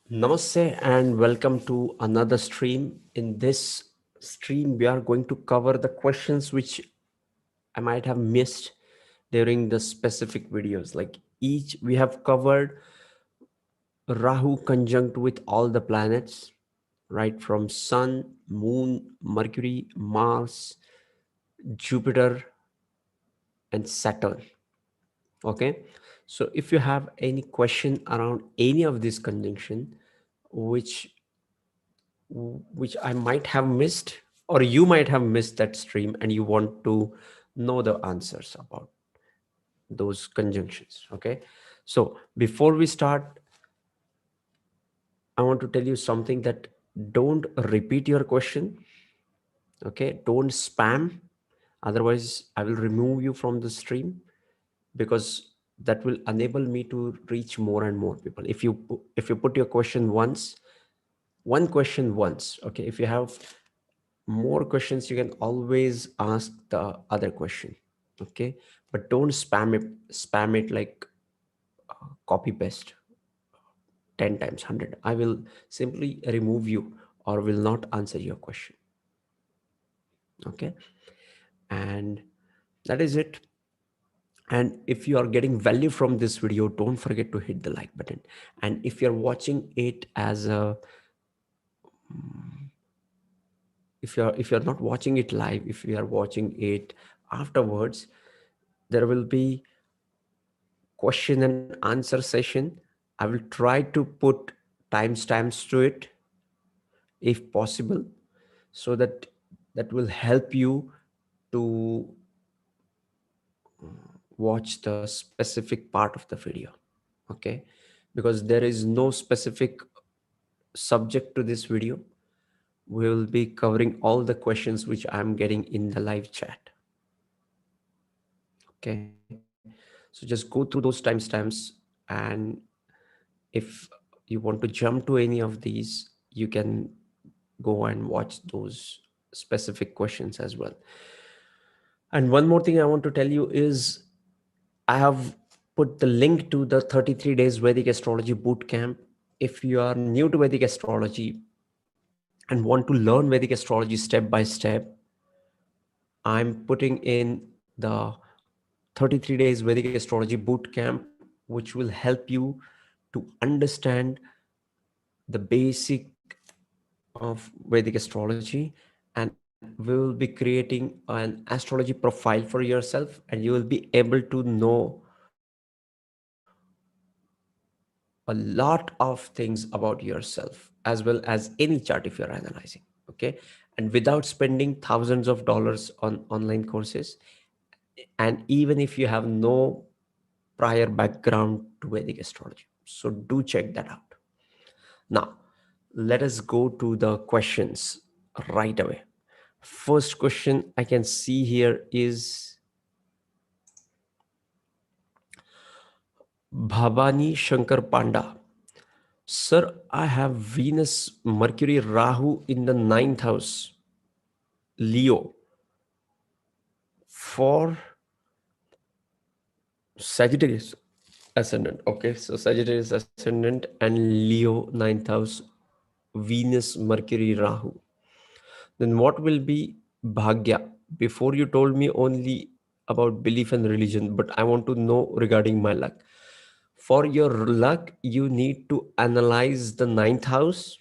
Namaste and welcome to another stream. In this stream, we are going to cover the questions which I might have missed during the specific videos. Like each, we have covered Rahu conjunct with all the planets, right from Sun, Moon, Mercury, Mars, Jupiter, and Saturn. Okay, so if you have any question around any of this conjunction, which I might have missed, or you might have missed that stream and you want to know the answers about those conjunctions. Okay. So before we start, I want to tell you something that don't repeat your question. Okay. Don't spam. Otherwise, I will remove you from the stream because that will enable me to reach more and more people. If you put your question once, one question once, okay, if you have more questions, you can always ask the other question. Okay, but don't spam it like copy paste 10 times 100. I will simply remove you or will not answer your question. Okay, and that is it. And if you are getting value from this video, don't forget to hit the like button. And if you're watching it as a if you're not watching it live, if you are watching it afterwards, there will be question and answer session. I will try to put timestamps to it if possible, so that that will help you to watch the specific part of the video. Okay, because there is no specific subject to this video. We will be covering all the questions which I'm getting in the live chat. Okay, so just go through those timestamps, and if you want to jump to any of these, you can go and watch those specific questions as well. And one more thing I want to tell you is I have put the link to the 33 days Vedic astrology bootcamp. If you are new to Vedic astrology and want to learn Vedic astrology step by step, I'm putting in the 33 days Vedic astrology bootcamp, which will help you to understand the basic of Vedic astrology, and we will be creating an astrology profile for yourself, and you will be able to know a lot of things about yourself as well as any chart if you're analyzing. Okay, and without spending thousands of dollars on online courses, and even if you have no prior background to Vedic astrology. So do check that out. Now, let us go to the questions right away. First question I can see here is Bhavani Shankar Panda. Sir, I have Venus, Mercury, Rahu in the ninth house, Leo, for Sagittarius ascendant. Okay, so Sagittarius ascendant and Leo ninth house, Venus, Mercury, Rahu. Then what will be Bhagya? Before you told me only about belief and religion, but I want to know regarding my luck. For your luck, you need to analyze the ninth house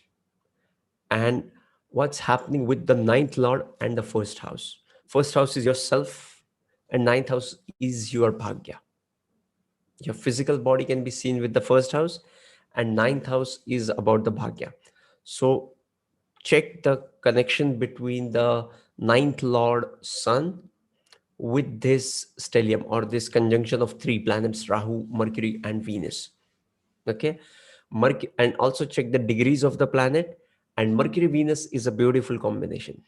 and what's happening with the ninth lord and the first house. First house is yourself, and ninth house is your Bhagya. Your physical body can be seen with the first house, and ninth house is about the Bhagya. So check the connection between the ninth lord sun with this stellium or this conjunction of three planets, Rahu, Mercury, and Venus. Okay, and also check the degrees of the planet. And Mercury Venus is a beautiful combination,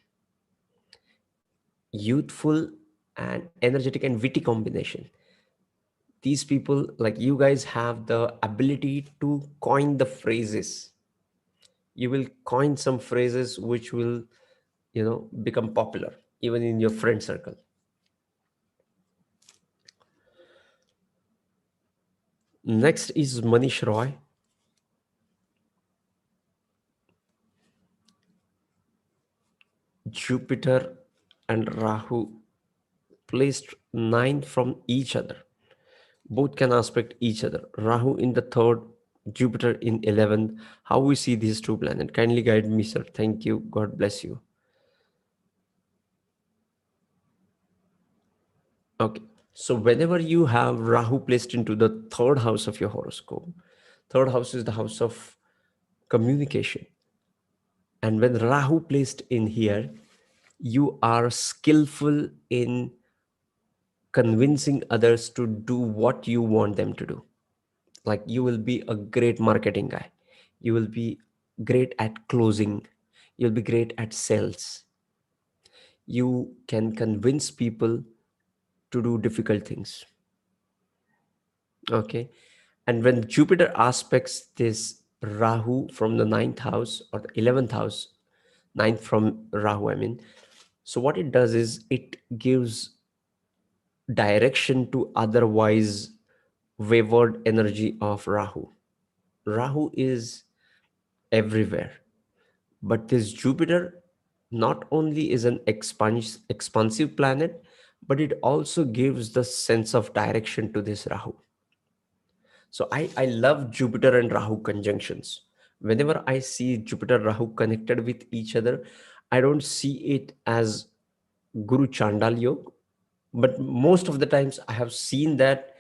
youthful and energetic and witty combination. These people, like you guys, have the ability to coin the phrases. You will coin some phrases which will, become popular even in your friend circle. Next is Manish Roy. Jupiter and Rahu placed 9 from each other. Both can aspect each other. Rahu in the third, Jupiter in 11th. How we see these two planets? Kindly guide me, sir. Thank you. God bless you. Okay. So whenever you have Rahu placed into the third house of your horoscope, third house is the house of communication. And when Rahu placed in here, you are skillful in convincing others to do what you want them to do. Like you will be a great marketing guy. You will be great at closing. You'll be great at sales. You can convince people to do difficult things. Okay. And when Jupiter aspects this Rahu from the ninth house or the 11th house, ninth from Rahu, I mean, so what it does is it gives direction to otherwise wavered energy of Rahu. Rahu is everywhere, but this Jupiter not only is an expansive planet, but it also gives the sense of direction to this Rahu. So I love Jupiter and Rahu conjunctions. Whenever I see Jupiter Rahu connected with each other, I don't see it as Guru Chandal Yoga, but most of the times I have seen that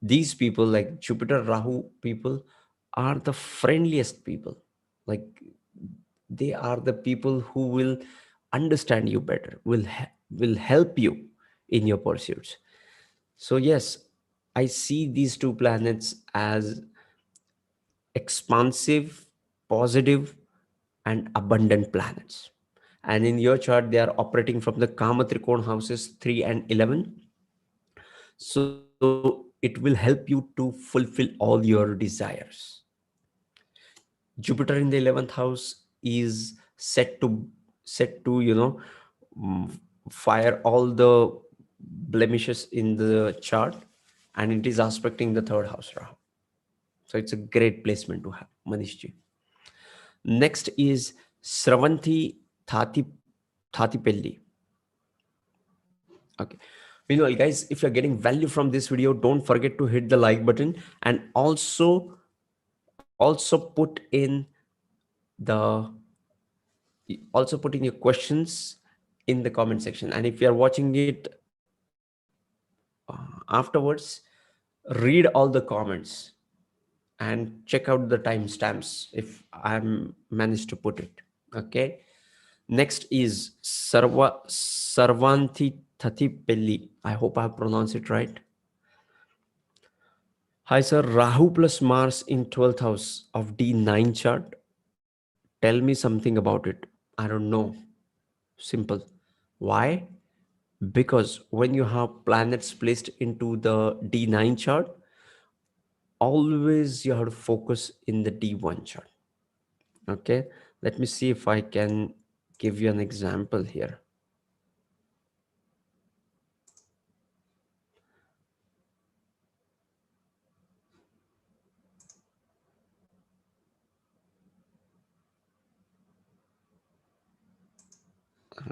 these people, like Jupiter Rahu people, are the friendliest people. Like they are the people who will understand you better, will help you in your pursuits. So yes, I see these two planets as expansive, positive, and abundant planets. And in your chart, they are operating from the Kama Trikona houses 3 and 11. So it will help you to fulfill all your desires. Jupiter in the 11th house is set to mm, fire all the blemishes in the chart, and it is aspecting the third house Rahu. So it's a great placement to have, Manishji. Next is Sravanti Thati Thatipelli. Okay. Meanwhile, guys, if you're getting value from this video, don't forget to hit the like button and also the put in your questions in the comment section. And if you are watching it afterwards, read all the comments and check out the timestamps if I'm managed to put it. Okay. Next is Sarvanthi Thatipelli. I hope I have pronounced it right. Hi sir, Rahu plus Mars in 12th house of D9 chart. Tell me something about it. I don't know. Simple. Why? Because when you have planets placed into the D9 chart, always you have to focus in the D1 chart. Okay. Let me see if I can give you an example here.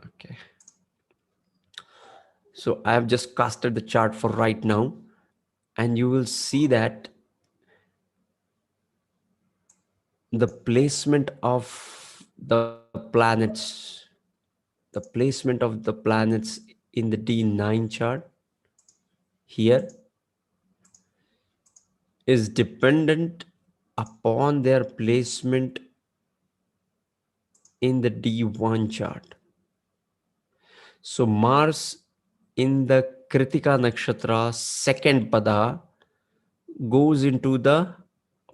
Okay. So I have just casted the chart for right now, and you will see that the placement of the planets, in the D9 chart here is dependent upon their placement in the D1 chart. So Mars in the Kritika Nakshatra second pada goes into the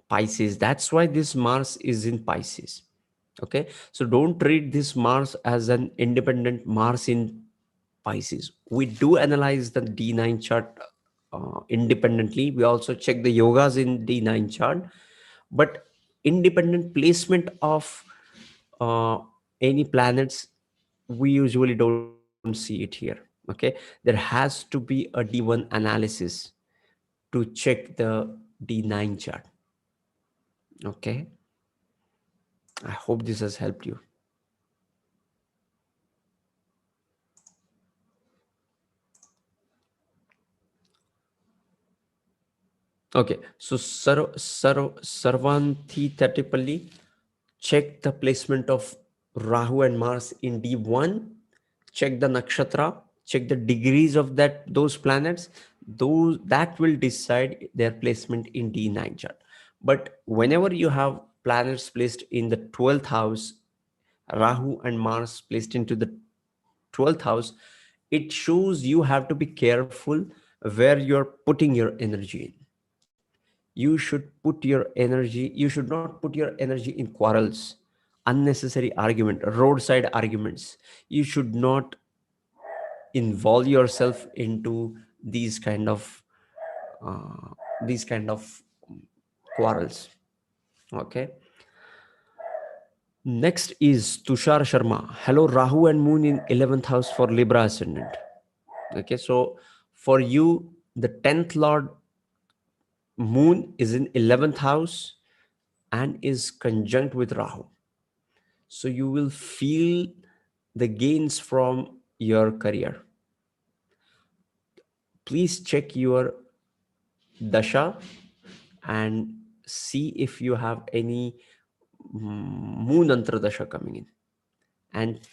Pisces. That's why this Mars is in Pisces. Okay. So don't treat this Mars as an independent Mars in Pisces. We do analyze the D9 chart independently. We also check the yogas in D9 chart, but independent placement of uh, any planets, we usually don't see it here. Okay. There has to be a D1 analysis to check the D9 chart. Okay. I hope this has helped you. Okay, so Sarvanthetically, check the placement of Rahu and Mars in D1, check the nakshatra, check the degrees of those planets, those that will decide their placement in D9 chart. But whenever you have planets placed in the 12th house, Rahu and Mars placed into the 12th house, it shows you have to be careful where you're putting your energy in. You should not put your energy in quarrels, unnecessary argument, roadside arguments. You should not involve yourself into uh, these kind of quarrels. Okay. Next is Tushar Sharma. Hello, Rahu and Moon in 11th house for Libra ascendant. Okay, so for you, the 10th Lord Moon is in 11th house and is conjunct with Rahu. So you will feel the gains from your career. Please check your dasha and see if you have any moon antradasha coming in, and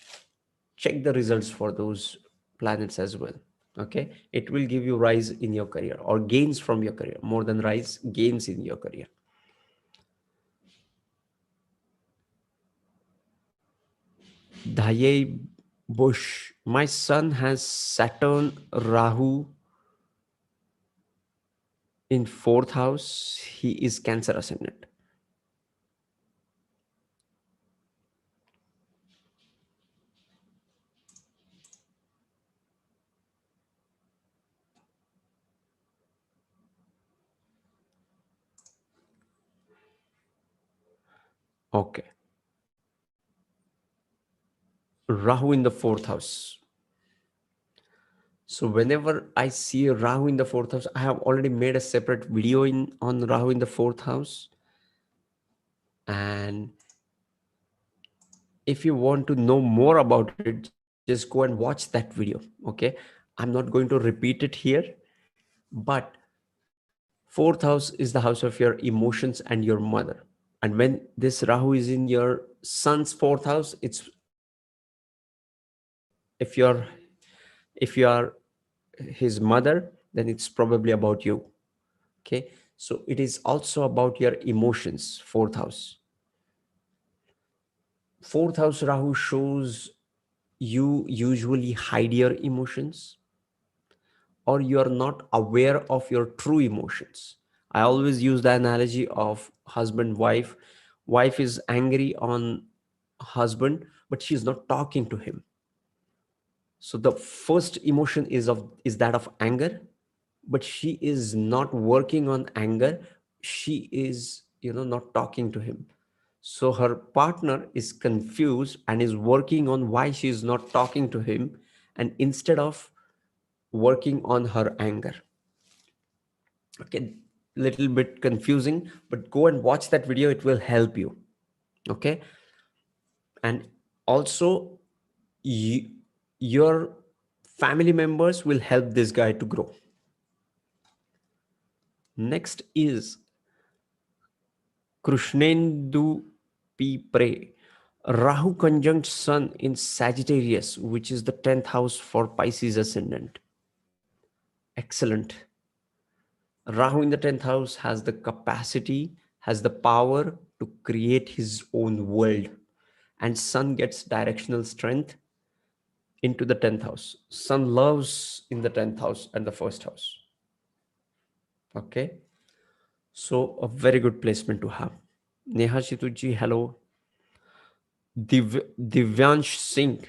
check the results for those planets as well. Okay, it will give you rise in your career or gains from your career, more than rise, gains in your career. Dhaye Bush, my son has Saturn Rahu in 4th house. He is Cancer ascendant. Okay, Rahu in the 4th house. So whenever I see a Rahu in the 4th house, I have already made a separate video on Rahu in the 4th house. And if you want to know more about it, just go and watch that video. Okay, I'm not going to repeat it here, but 4th house is the house of your emotions and your mother. And when this Rahu is in your son's 4th house, it's if you are his mother, then it's probably about you. Okay, so it is also about your emotions. 4th house. 4th house Rahu shows you usually hide your emotions, or you are not aware of your true emotions. I always use the analogy of husband wife. Wife is angry on husband, but she is not talking to him. So the first emotion is that of anger, but she is not working on anger. She is, not talking to him. So her partner is confused and is working on why she is not talking to him, and instead of working on her anger. Okay, little bit confusing, but go and watch that video, it will help you. Okay, and also you, your family members will help this guy to grow. Next is Krishnendu P. Pre. Rahu conjunct Sun in Sagittarius, which is the 10th house for Pisces ascendant. Excellent. Rahu in the 10th house has the capacity, has the power to create his own world. And Sun gets directional strength into the 10th house. Sun loves in the 10th house and the first house. Okay. So a very good placement to have. Neha Chituji, hello. Divyansh Singh.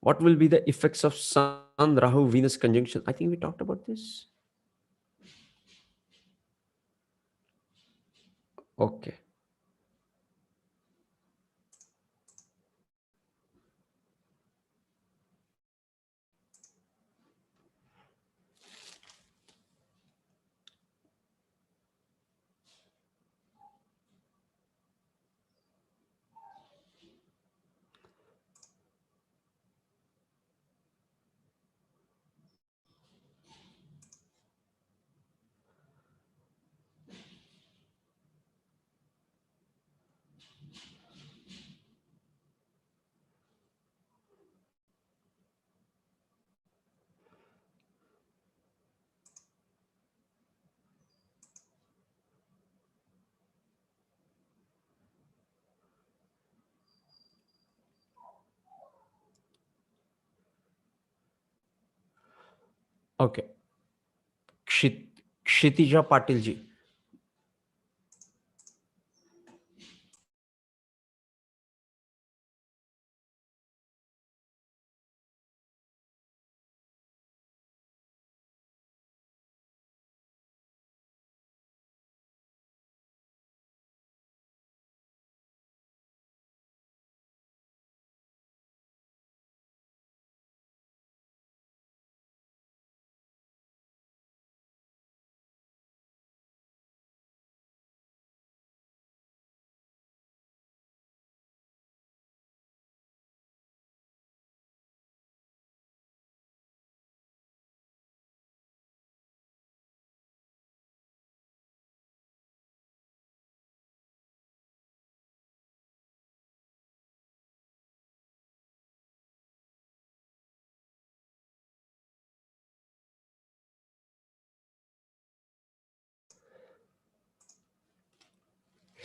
What will be the effects of Sun, Rahu, Venus conjunction? I think we talked about this. Okay. Okay. Kshitija Patil ji.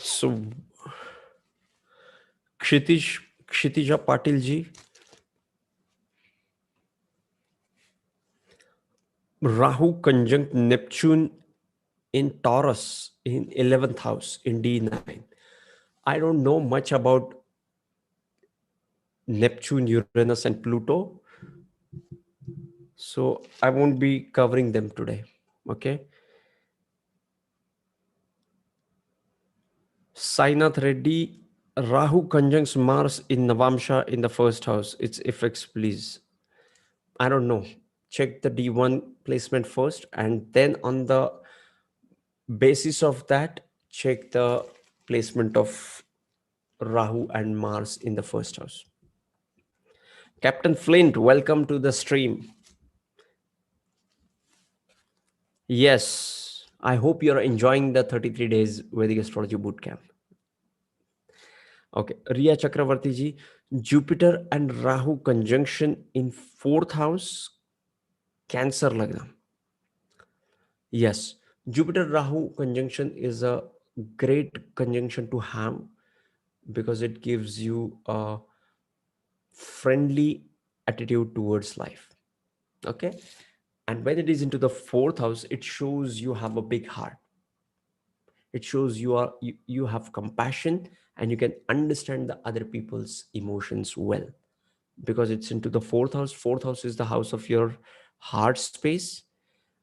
So Kshitija Patil ji, Rahu conjunct Neptune in Taurus in 11th house in D9. I don't know much about Neptune, Uranus, and Pluto, so I won't be covering them today. Okay. Sainath Reddy, Rahu conjuncts Mars in Navamsha in the first house. Its effects, please. I don't know. Check the D1 placement first, and then on the basis of that, check the placement of Rahu and Mars in the first house. Captain Flint, welcome to the stream. Yes, I hope you're enjoying the 33 days Vedic Astrology Bootcamp. Okay, Riya Chakravarti ji, Jupiter and Rahu conjunction in fourth house, Cancer lagna. Yes, Jupiter Rahu conjunction is a great conjunction to have because it gives you a friendly attitude towards life. Okay, and when it is into the fourth house, it shows you have a big heart. It shows you have compassion and you can understand the other people's emotions well, because it's into the fourth house. Fourth house is the house of your heart space,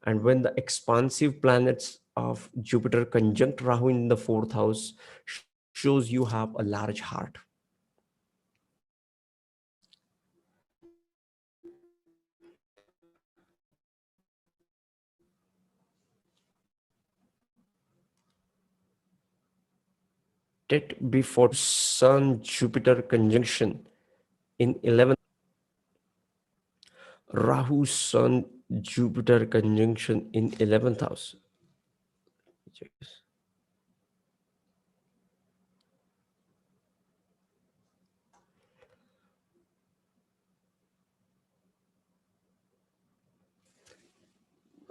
and when the expansive planets of Jupiter conjunct Rahu in the fourth house, shows you have a large heart. It before Sun Jupiter conjunction in 11th. Rahu Sun Jupiter conjunction in 11th house.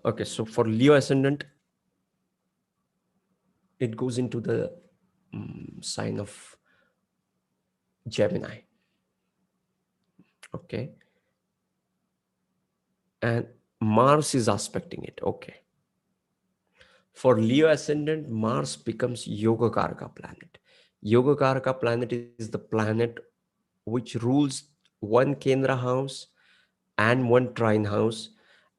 Okay, so for Leo ascendant, it goes into the sign of Gemini. Okay, and Mars is aspecting it. Okay, for Leo ascendant, Mars becomes Yoga Karaka planet. Yoga Karaka planet is the planet which rules one Kendra house and one trine house,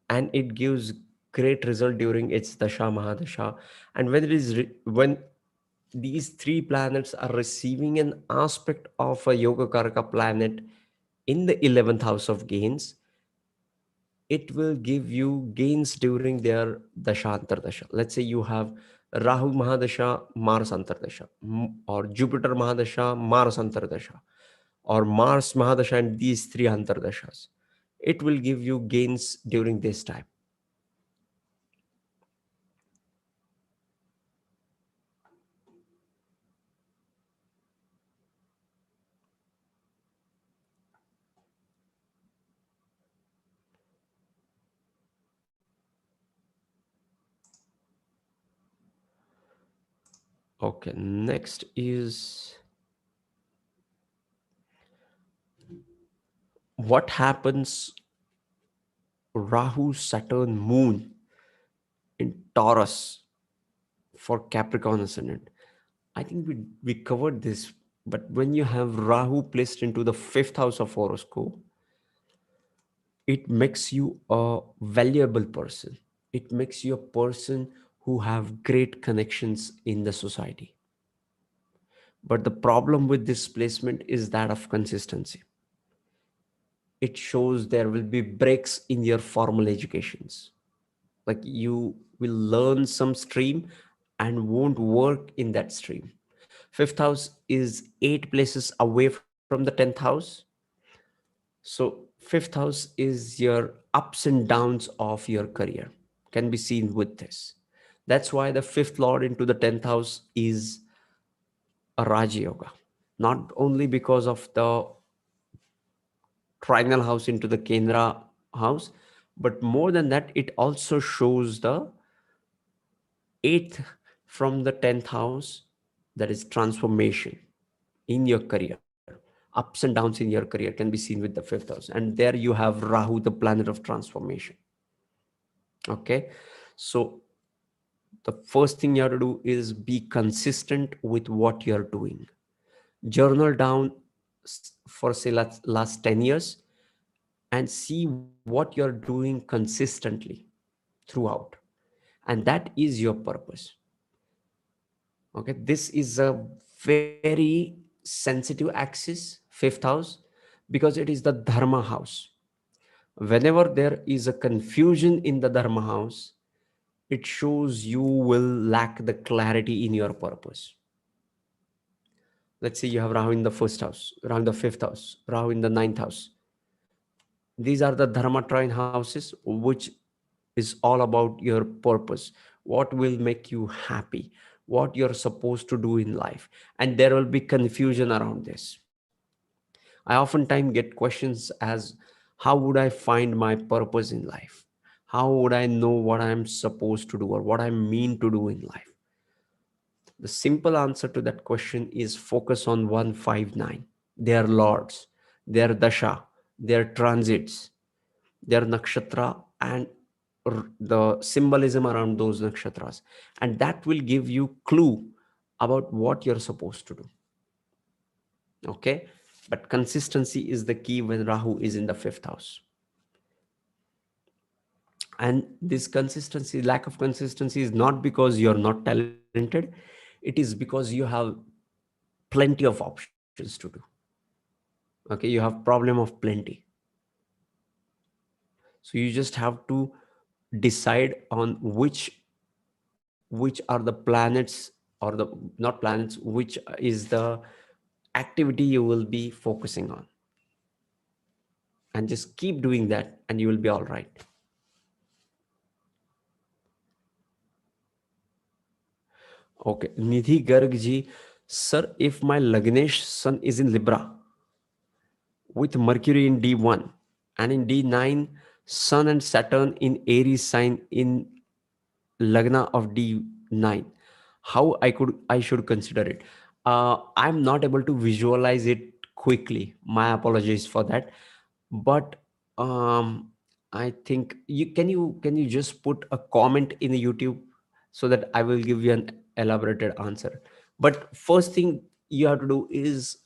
and it gives great result during its Dasha Mahadasha. And when it is when these three planets are receiving an aspect of a Yoga Karaka planet in the 11th house of gains, it will give you gains during their Dasha Antardasha. Let's say you have Rahu Mahadasha, Mars Antardasha, or Jupiter Mahadasha, Mars Antardasha, or Mars Mahadasha and these three Antardashas. It will give you gains during this time. Okay, next is what happens Rahu, Saturn, Moon in Taurus for Capricorn ascendant. I think we covered this, but when you have Rahu placed into the fifth house of horoscope, it makes you a valuable person. It makes you a person who have great connections in the society. But the problem with this placement is that of consistency. It shows there will be breaks in your formal educations. Like you will learn some stream and won't work in that stream. Fifth house is 8 places away from the 10th house. So fifth house is your ups and downs of your career, can be seen with this. That's why the fifth lord into the 10th house is a Raja Yoga. Not only because of the triangle house into the Kendra house, but more than that, it also shows the eighth from the 10th house, that is transformation in your career. Ups and downs in your career can be seen with the fifth house. And there you have Rahu, the planet of transformation. Okay. So the first thing you have to do is be consistent with what you're doing. Journal down for say last 10 years and see what you're doing consistently throughout. And that is your purpose. Okay. This is a very sensitive axis, fifth house, because it is the dharma house. Whenever there is a confusion in the dharma house, it shows you will lack the clarity in your purpose. Let's say you have Rahu in the first house, Rahu in the fifth house, Rahu in the ninth house. These are the dharma trine houses, which is all about your purpose. What will make you happy? What you're supposed to do in life? And there will be confusion around this. I oftentimes get questions as, how would I find my purpose in life? How would I know what I'm supposed to do or what I mean to do in life? The simple answer to that question is focus on 159, their lords, their dasha, their transits, their nakshatra, and the symbolism around those nakshatras. And that will give you clue about what you're supposed to do. Okay. But consistency is the key when Rahu is in the fifth house. And this consistency, lack of consistency, is not because you're not talented. It is because you have plenty of options to do. Okay, you have problem of plenty. So you just have to decide on which are the planets, or the not planets, which is the activity you will be focusing on, and just keep doing that and you will be all right. Okay, Nidhi Garg ji, sir, if my Lagnesh sun is in Libra with Mercury in D1 and in D9, Sun and Saturn in Aries sign in Lagna of D9, how I should consider it? I'm not able to visualize it quickly. My apologies for that. But um, I think you just put a comment in the YouTube so that I will give you an elaborated answer. But first thing you have to do is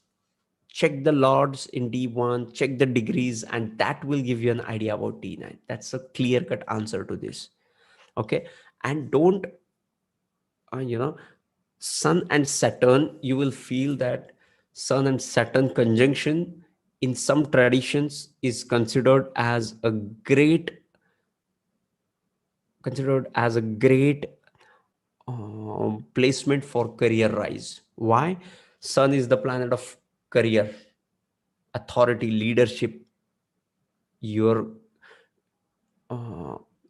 check the lords in D1, check the degrees, and that will give you an idea about D9. That's a clear cut answer to this. Okay. And don't, you know, Sun and Saturn, you will feel that Sun and Saturn conjunction in some traditions is considered as a great placement for career rise. Why? Sun is the planet of career, authority, leadership. Your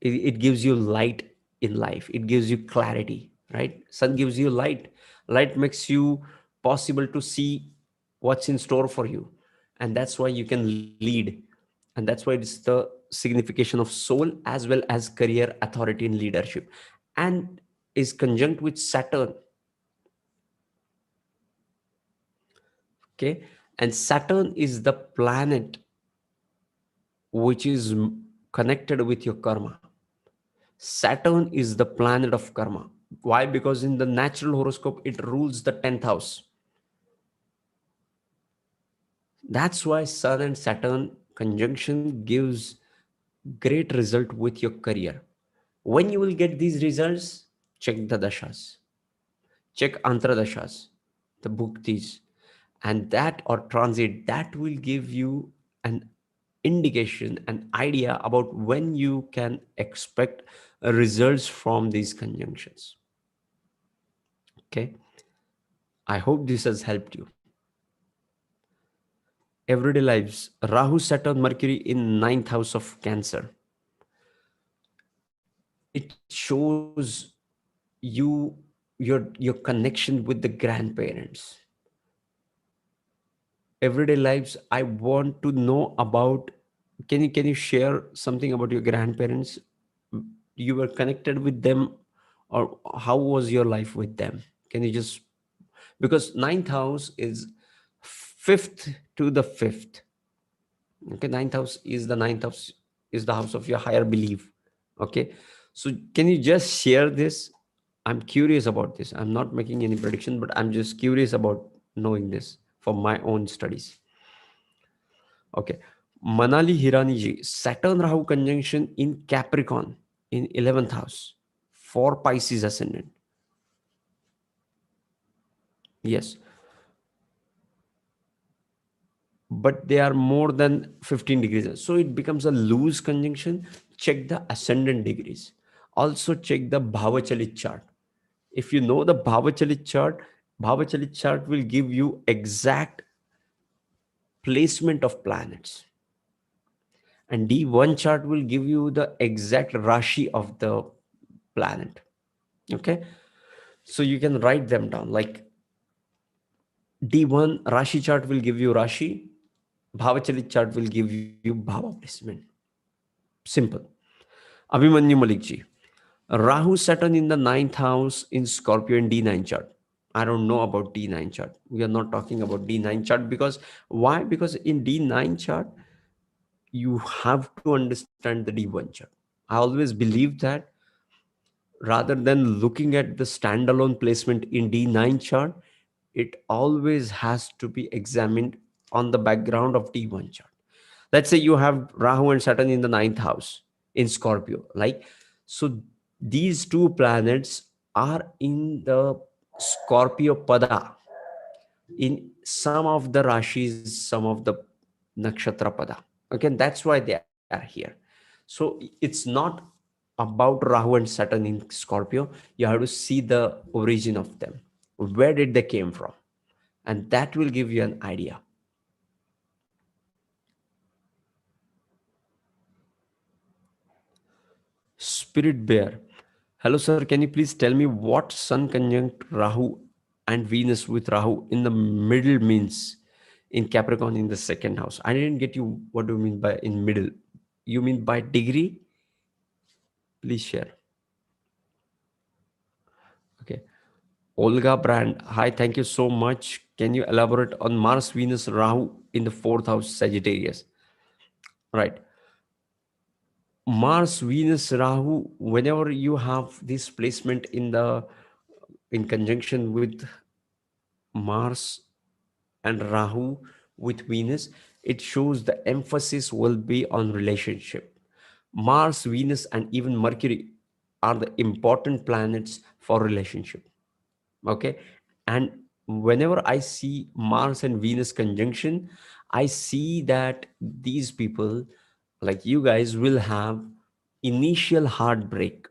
it gives you light in life. It gives you clarity, right? Sun gives you light. Light makes you possible to see what's in store for you, and that's why you can lead. And that's why it's the signification of soul as well as career, authority, and leadership, and is conjunct with Saturn. Okay. And Saturn is the planet which is connected with your karma. Saturn is the planet of karma. Why? Because in the natural horoscope, it rules the 10th house. That's why Sun and Saturn conjunction gives great result with your career. When you will get these results, check the dashas, check antradashas, the bhuktis, and that or transit that will give you an indication, an idea about when you can expect results from these conjunctions. Okay, I hope this has helped you. Everyday lives, Rahu, Saturn, Mercury in ninth house of Cancer. It shows you your connection with the grandparents. Everyday lives, I want to know about, can you share something about your grandparents? You were connected with them, or how was your life with them? Can you just, because ninth house is fifth to the fifth. Okay, ninth house is the ninth house, is the house of your higher belief. Okay, so can you just share this? I'm curious about this. I'm not making any prediction, but I'm just curious about knowing this for my own studies. Okay, Manali Hirani ji, Saturn Rahu conjunction in Capricorn in 11th house for Pisces ascendant. Yes, but they are more than 15 degrees, so it becomes a loose conjunction. Check the ascendant degrees. Also check the Bhavachalit chart. If you know the Bhavachalit chart will give you exact placement of planets, and D1 chart will give you the exact Rashi of the planet. Okay, so you can write them down. Like D1 Rashi chart will give you Rashi, Bhavachalit chart will give you Bhava placement. Simple. Abhimanyu Malikji, Rahu Saturn in the ninth house in Scorpio in D9 chart. I don't know about D9 chart. We are not talking about D9 chart because why? Because in D9 chart, you have to understand the D1 chart. I always believe that rather than looking at the standalone placement in D9 chart, it always has to be examined on the background of D1 chart. Let's say you have Rahu and Saturn in the ninth house in Scorpio. Like, so these two planets are in the Scorpio Pada, in some of the Rashis, some of the Nakshatra Pada. Okay, that's why they are here. So it's not about Rahu and Saturn in Scorpio. You have to see the origin of them. Where did they came from? And that will give you an idea. Spirit Bear. Hello, sir. Can you please tell me what Sun conjunct Rahu and Venus with Rahu in the middle means in Capricorn in the second house? I didn't get you. What do you mean by in middle? You mean by degree? Please share. Okay. Olga Brand. Hi, thank you so much. Can you elaborate on Mars, Venus, Rahu in the fourth house, Sagittarius? Right. Mars, Venus, Rahu, whenever you have this placement in conjunction with Mars and Rahu with Venus, it shows the emphasis will be on relationship. Mars, Venus, and even Mercury are the important planets for relationship. Okay, and whenever I see Mars and Venus conjunction, I see that these people, like you guys, will have initial heartbreak,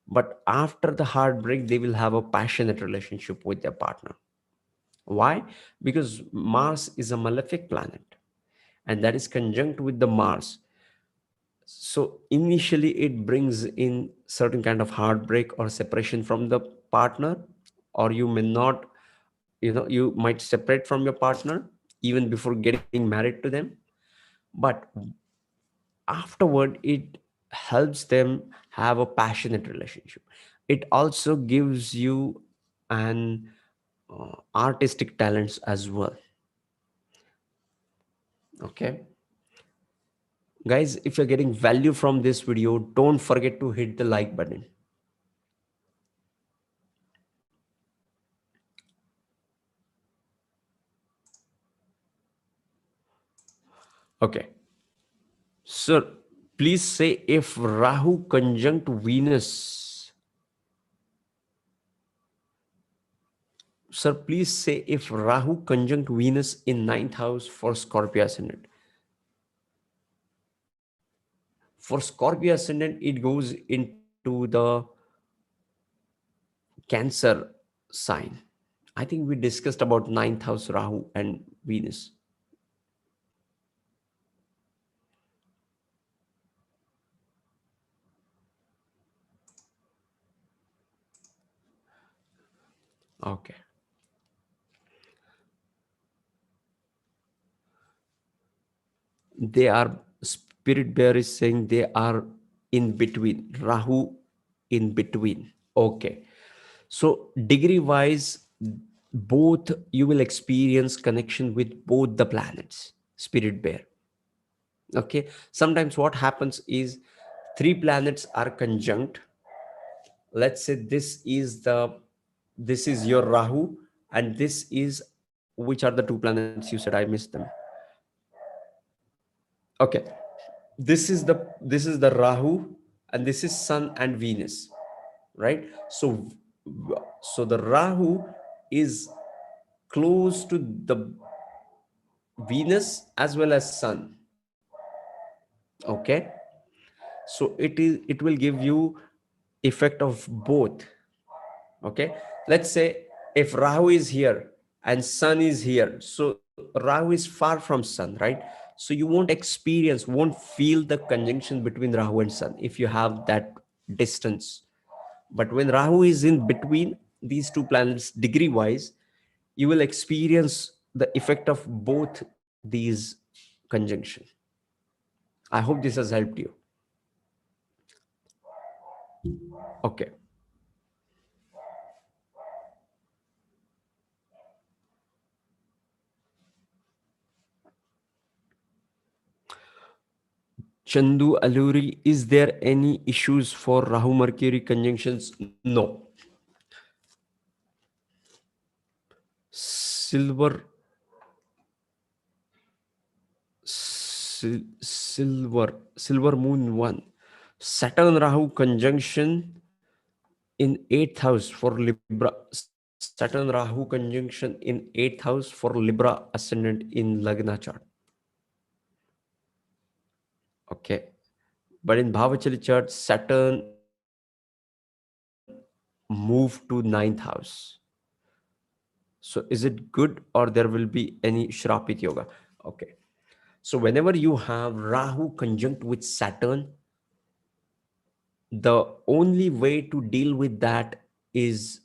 but after the heartbreak they will have a passionate relationship with their partner. Why? Because Mars is a malefic planet, and that is conjunct with the Mars. So initially it brings in certain kind of heartbreak or separation from the partner, or you may not, you might separate from your partner even before getting married to them. But afterward it helps them have a passionate relationship. It also gives you an artistic talents as well. Okay, Guys, if you're getting value from this video, don't forget to hit the like button. Okay. Sir, please say if Rahu conjunct Venus. Sir, please say if Rahu conjunct Venus in ninth house for Scorpio ascendant. For Scorpio ascendant, it goes into the Cancer sign. I think we discussed about ninth house Rahu and Venus. Okay. They are, spirit bear is saying they are in between. Rahu in between. Okay. So degree wise, both you will experience connection with both the planets, spirit bear. Okay. Sometimes what happens is three planets are conjunct. Let's say this is your Rahu, and this is, which are the two planets you said? I missed them. Okay. This is the Rahu, and this is Sun and Venus, right? So the Rahu is close to the Venus as well as Sun. Okay. So it will give you effect of both. Okay. Let's say if Rahu is here and Sun is here, so Rahu is far from Sun, right? So you won't feel the conjunction between Rahu and Sun if you have that distance. But when Rahu is in between these two planets degree wise, you will experience the effect of both these conjunction. I hope this has helped you. Okay. Chandu Aluri, is there any issues for Rahu Mercury conjunctions? No. Silver, silver moon 1. Saturn Rahu conjunction in 8th house for Libra. Saturn Rahu conjunction in 8th house for Libra ascendant in Lagna chart. Okay. But in Bhavachali chart, Saturn moved to 9th house. So is it good, or there will be any Shrapit Yoga? Okay. So whenever you have Rahu conjunct with Saturn, the only way to deal with that is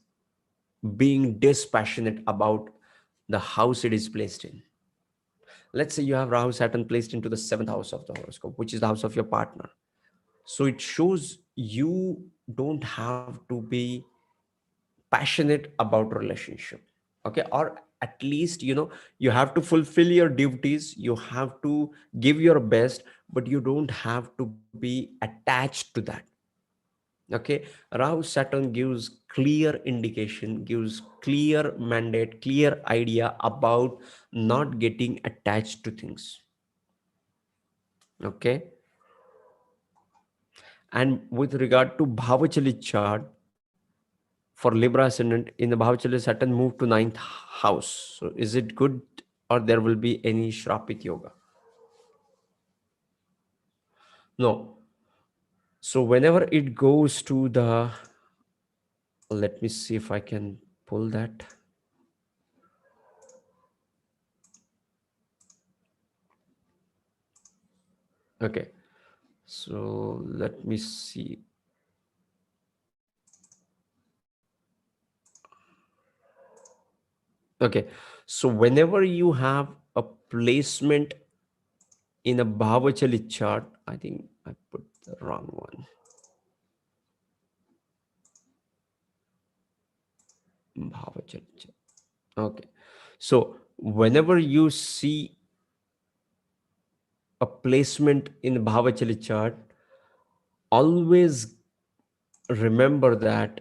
being dispassionate about the house it is placed in. Let's say you have Rahu Saturn placed into the 7th house of the horoscope, which is the house of your partner. So it shows you don't have to be passionate about relationship. Okay. Or at least, you have to fulfill your duties, you have to give your best, but you don't have to be attached to that. Okay. Rahu Saturn gives clear indication, gives clear mandate, clear idea about not getting attached to things. Okay. And with regard to Bhavachali chart for Libra ascendant, in the Bhavachali Saturn moved to 9th house. So is it good, or there will be any Shrapit Yoga? No. So whenever it goes to the, let me see if I can pull that. Okay. So let me see. Okay. So whenever you have a placement in a Bhavachali chart, I think I put the wrong one. Bhavachali chart. Okay. So whenever you see, a placement in the Bhavachalit chart, always remember that.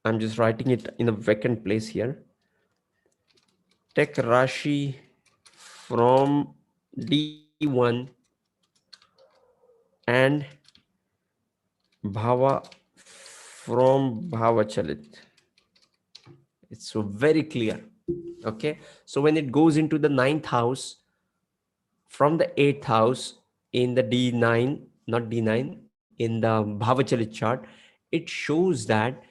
I'm just writing it in a vacant place here. Take Rashi from D1 and Bhava from Bhavachalit. It's so very clear. Okay. So when it goes into the ninth house, from the eighth house in the D9, not D9, in the Bhavachalit chart, it shows that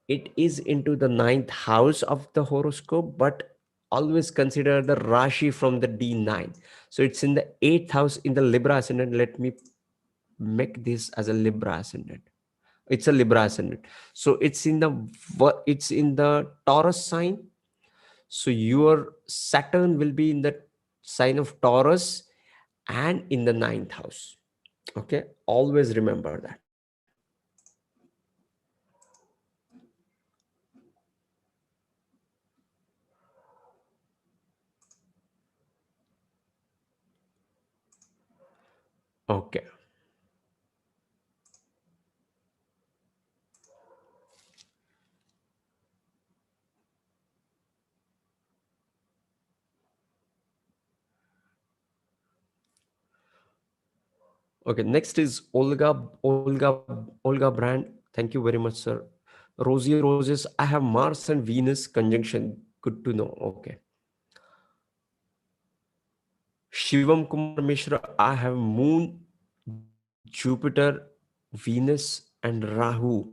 it is into the ninth house of the horoscope, but always consider the Rashi from the D9. So it's in the eighth house in the Libra ascendant. Let me make this as a Libra ascendant. It's a Libra ascendant. So it's in the Taurus sign. So your Saturn will be in the sign of Taurus and in the ninth house. Okay, always remember that. Okay. Okay, next is Olga Brand. Thank you very much, sir. Rosie Roses, I have Mars and Venus conjunction. Good to know. Okay. Shivam Kumar Mishra, I have Moon, Jupiter, Venus, and Rahu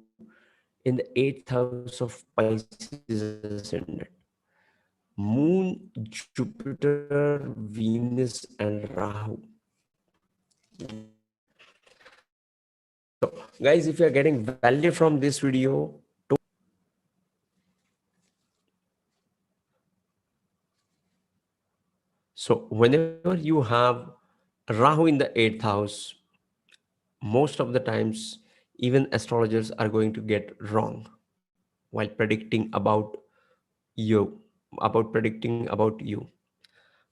in the eighth house of Pisces ascendant. Moon, Jupiter, Venus, and Rahu. So, guys, if you are getting value from this video, so whenever you have Rahu in the eighth house, most of the times, even astrologers are going to get wrong while you, predicting about you,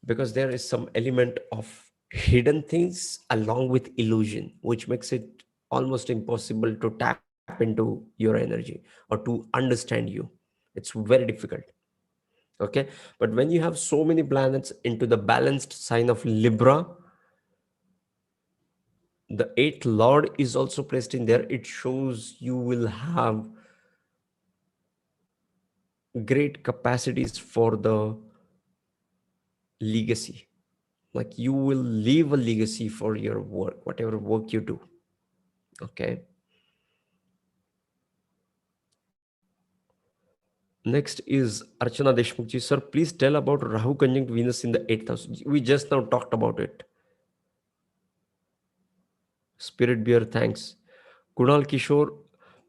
because there is some element of hidden things along with illusion, which makes it almost impossible to tap into your energy or to understand you. It's very difficult. Okay, but when you have so many planets into the balanced sign of Libra, the eighth lord is also placed in there. It shows you will have great capacities for the legacy. Like you will leave a legacy for your work, whatever work you do. Okay. Next is Archana Deshmukhji. Sir, please tell about Rahu conjunct Venus in the eighth house. We just now talked about it. Spirit Beer, thanks. Kunal Kishore,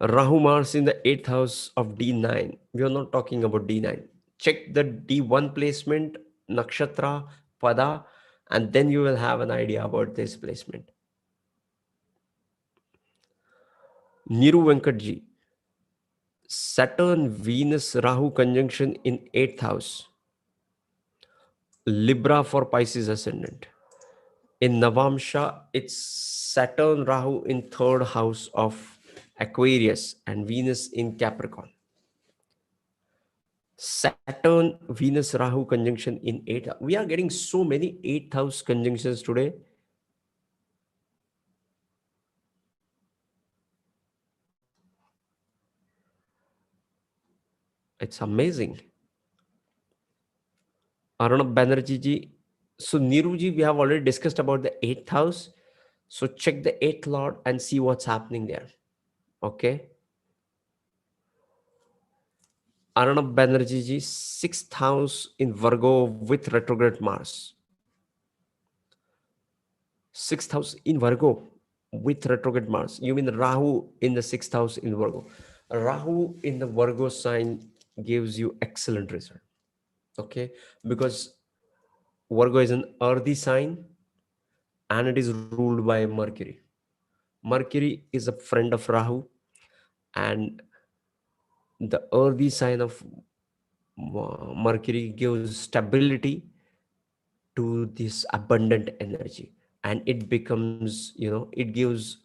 Rahu Mars in the eighth house of D9. We are not talking about D9. Check the D1 placement, Nakshatra, Pada, and then you will have an idea about this placement. Niru Venkatji, Saturn Venus Rahu conjunction in 8th house, Libra for Pisces ascendant. In Navamsha, it's Saturn Rahu in 3rd house of Aquarius and Venus in Capricorn. Saturn Venus Rahu conjunction in 8th. We are getting so many 8th house conjunctions today. It's amazing. Arnab Banerjee ji. So Niru ji, we have already discussed about the 8th house. So check the 8th lord and see what's happening there. Okay. Arnab Banerjee ji, 6th house in Virgo with retrograde Mars. 6th house in Virgo with retrograde Mars. You mean Rahu in the 6th house in Virgo. Rahu in the Virgo sign gives you excellent result. Okay. Because Virgo is an earthy sign and it is ruled by Mercury. Mercury is a friend of Rahu, and the earthy sign of Mercury gives stability to this abundant energy, and it becomes, it gives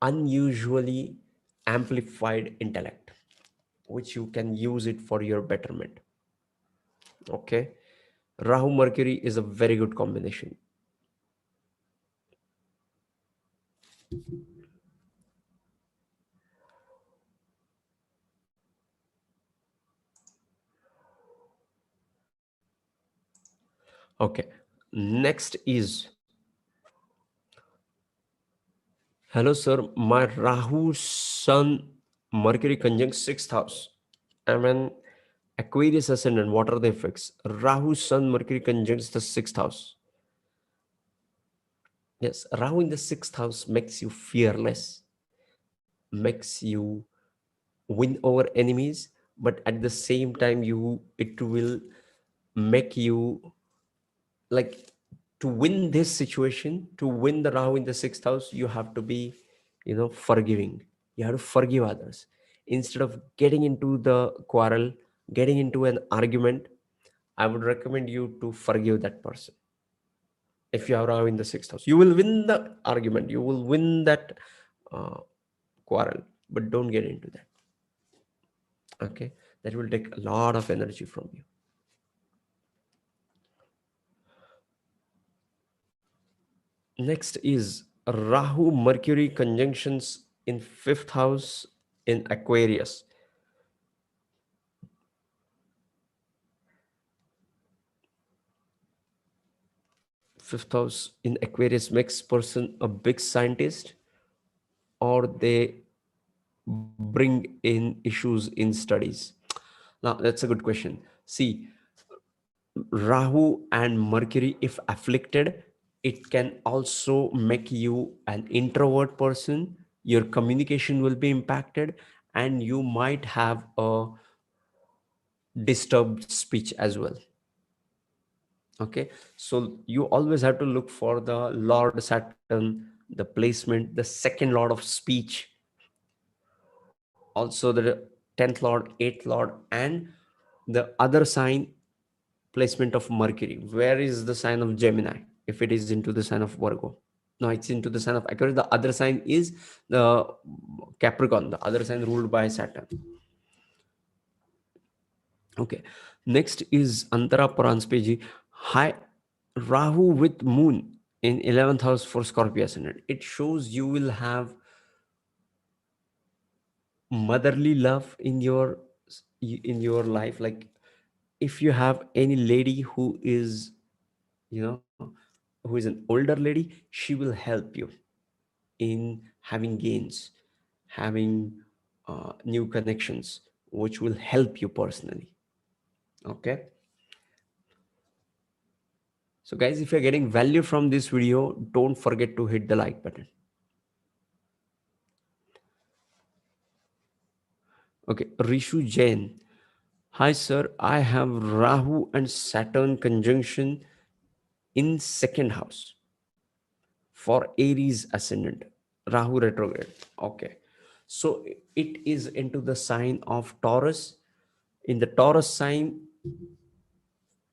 unusually amplified intellect, which you can use it for your betterment. Okay, Rahu Mercury is a very good combination. Okay, next is, hello sir, my Rahu Sun Mercury conjunct sixth house. I'm an Aquarius ascendant. What are the effects? Rahu Sun Mercury conjuncts the sixth house. Yes, Rahu in the sixth house makes you fearless, makes you win over enemies, but at the same time, it will make you, like, to win this situation, to win the Rahu in the sixth house, you have to be, forgiving. You have to forgive others. Instead of getting into the quarrel, getting into an argument, I would recommend you to forgive that person. If you are Rahu in the sixth house, you will win the argument, you will win that uh, quarrel, but don't get into that. Okay, that will take a lot of energy from you. Next is Rahu Mercury conjunctions in fifth house in Aquarius. Fifth house in Aquarius makes person a big scientist, or they bring in issues in studies. Now that's a good question. See, Rahu and Mercury, if afflicted, it can also make you an introvert person. Your communication will be impacted, and you might have a disturbed speech as well. Okay, so you always have to look for the Lord Saturn, the placement, the second Lord of speech, also the 10th Lord, 8th Lord, and the other sign placement of Mercury. Where is the sign of Gemini? If it is into the sign of Virgo, no, it's into the sign of Aquarius. The other sign is the Capricorn, the other sign ruled by Saturn. Okay, next is Antara Paranspeji. Hi, Rahu with Moon in 11th house for Scorpio ascendant. It shows you will have motherly love in your life. Like, if you have any lady who is, you know, who is an older lady, she will help you in having gains, having new connections, which will help you personally. Okay. So guys, if you're getting value from this video, don't forget to hit the like button. Okay, Rishu Jain. Hi sir, I have Rahu and Saturn conjunction in second house for Aries ascendant. Rahu retrograde. Okay. So it is into the sign of Taurus. In the Taurus sign,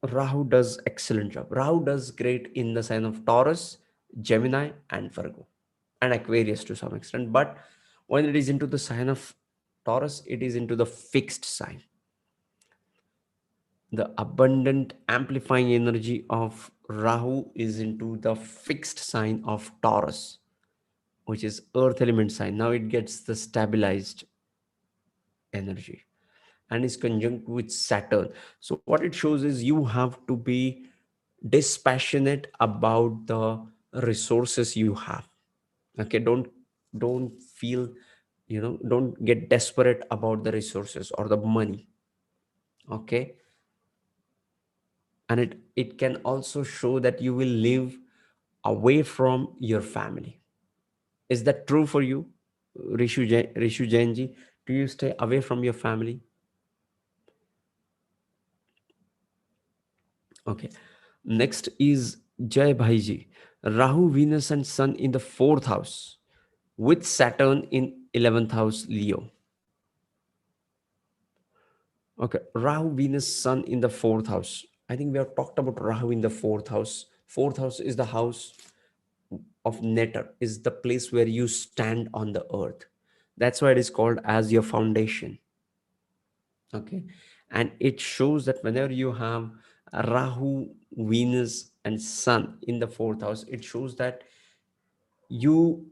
Rahu does excellent job. Rahu does great in the sign of Taurus, Gemini, and Virgo, and Aquarius to some extent. But when it is into the sign of Taurus, it is into the fixed sign. The abundant amplifying energy of Rahu is into the fixed sign of Taurus, which is earth element sign. Now it gets the stabilized energy and is conjunct with Saturn. So what it shows is you have to be dispassionate about the resources you have. Okay, don't feel, don't get desperate about the resources or the money. Okay, and it can also show that you will live away from your family. Is that true for you, Rishu Jainji? Do you stay away from your family? Okay. Next is Jai Bhaiji. Rahu, Venus, and Sun in the fourth house with Saturn in 11th house, Leo. Okay. Rahu, Venus, Sun in the fourth house. I think we have talked about Rahu in the fourth house. Fourth house is the house of netter, is the place where you stand on the earth. That's why it is called as your foundation. Okay. And it shows that whenever you have Rahu, Venus, and Sun in the fourth house, it shows that you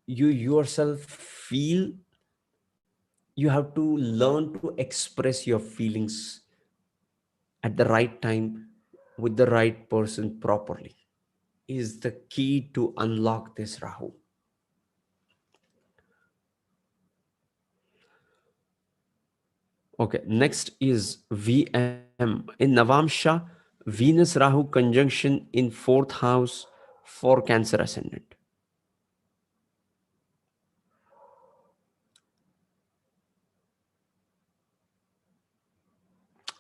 you yourself feel you have to learn to express your feelings at the right time with the right person properly is the key to unlock this Rahu. Okay, next is VM. In Navamsha, Venus Rahu conjunction in fourth house for Cancer ascendant.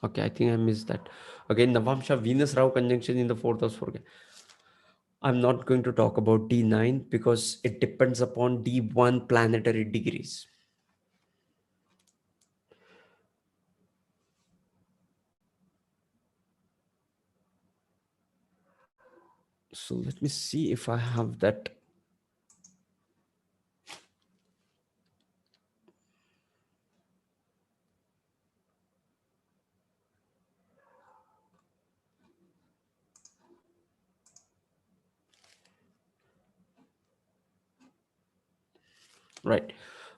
Okay, I think I missed that. Okay, Navamsha, Venus Rahu conjunction in the fourth house for. I'm not going to talk about D9 because it depends upon D1 planetary degrees. So let me see if I have that. Right.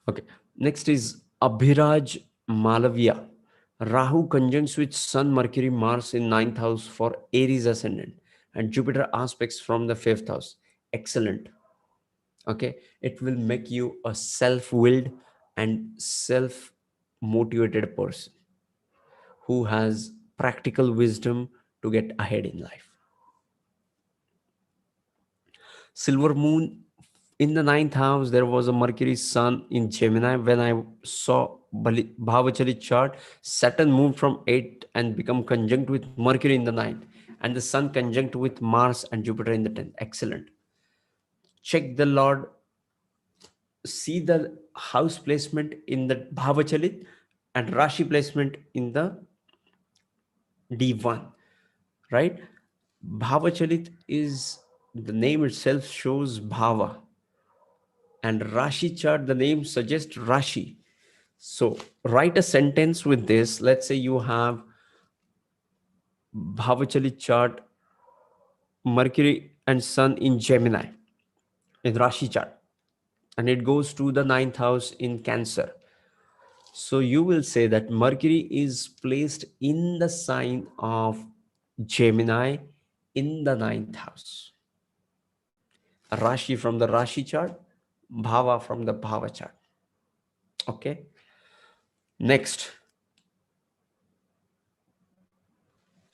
Okay. Next is Abhiraj Malavia. Rahu conjuncts with Sun, Mercury, Mars in ninth house for Aries ascendant and Jupiter aspects from the fifth house. Excellent. Okay. It will make you a self-willed and self-motivated person who has practical wisdom to get ahead in life. Silver moon in the ninth house, there was a Mercury Sun in Gemini. When I saw Bhavachali chart, Saturn moved from 8 and become conjunct with Mercury in the ninth, and the Sun conjunct with Mars and Jupiter in the 10th. Excellent. Check the Lord, see the house placement in the Bhavachalit and Rashi placement in the D1, right? Bhavachalit is the name itself shows Bhava, and Rashi chart, the name suggests Rashi. So write a sentence with this. Let's say you have Bhavachali chart, Mercury and Sun in Gemini, in Rashi chart, and it goes to the ninth house in Cancer. So you will say that Mercury is placed in the sign of Gemini in the ninth house. Rashi from the Rashi chart, Bhava from the Bhava chart. Okay. Next,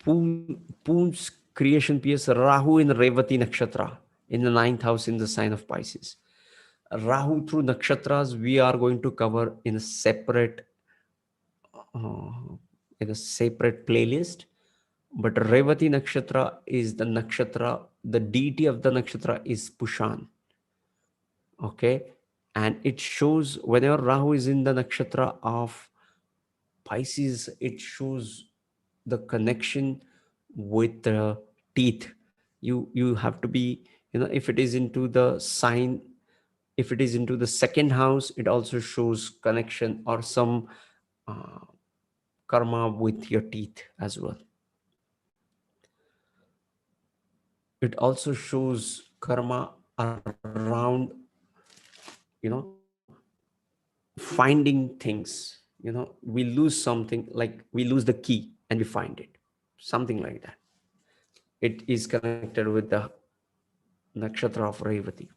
Poon's creation piece, Rahu in Revati Nakshatra in the ninth house in the sign of Pisces. Rahu through nakshatras we are going to cover uh, in a separate playlist. But Revati Nakshatra is the nakshatra, the deity of the nakshatra is Pushan. Okay. And it shows whenever Rahu is in the nakshatra of Pisces, it shows the connection with the teeth. You have to be, if it is into the sign, if it is into the second house, it also shows connection or some uh, karma with your teeth as well. It also shows karma around, finding things. We lose something, like we lose the key and we find it, something like that. It is connected with the nakshatra of Revati.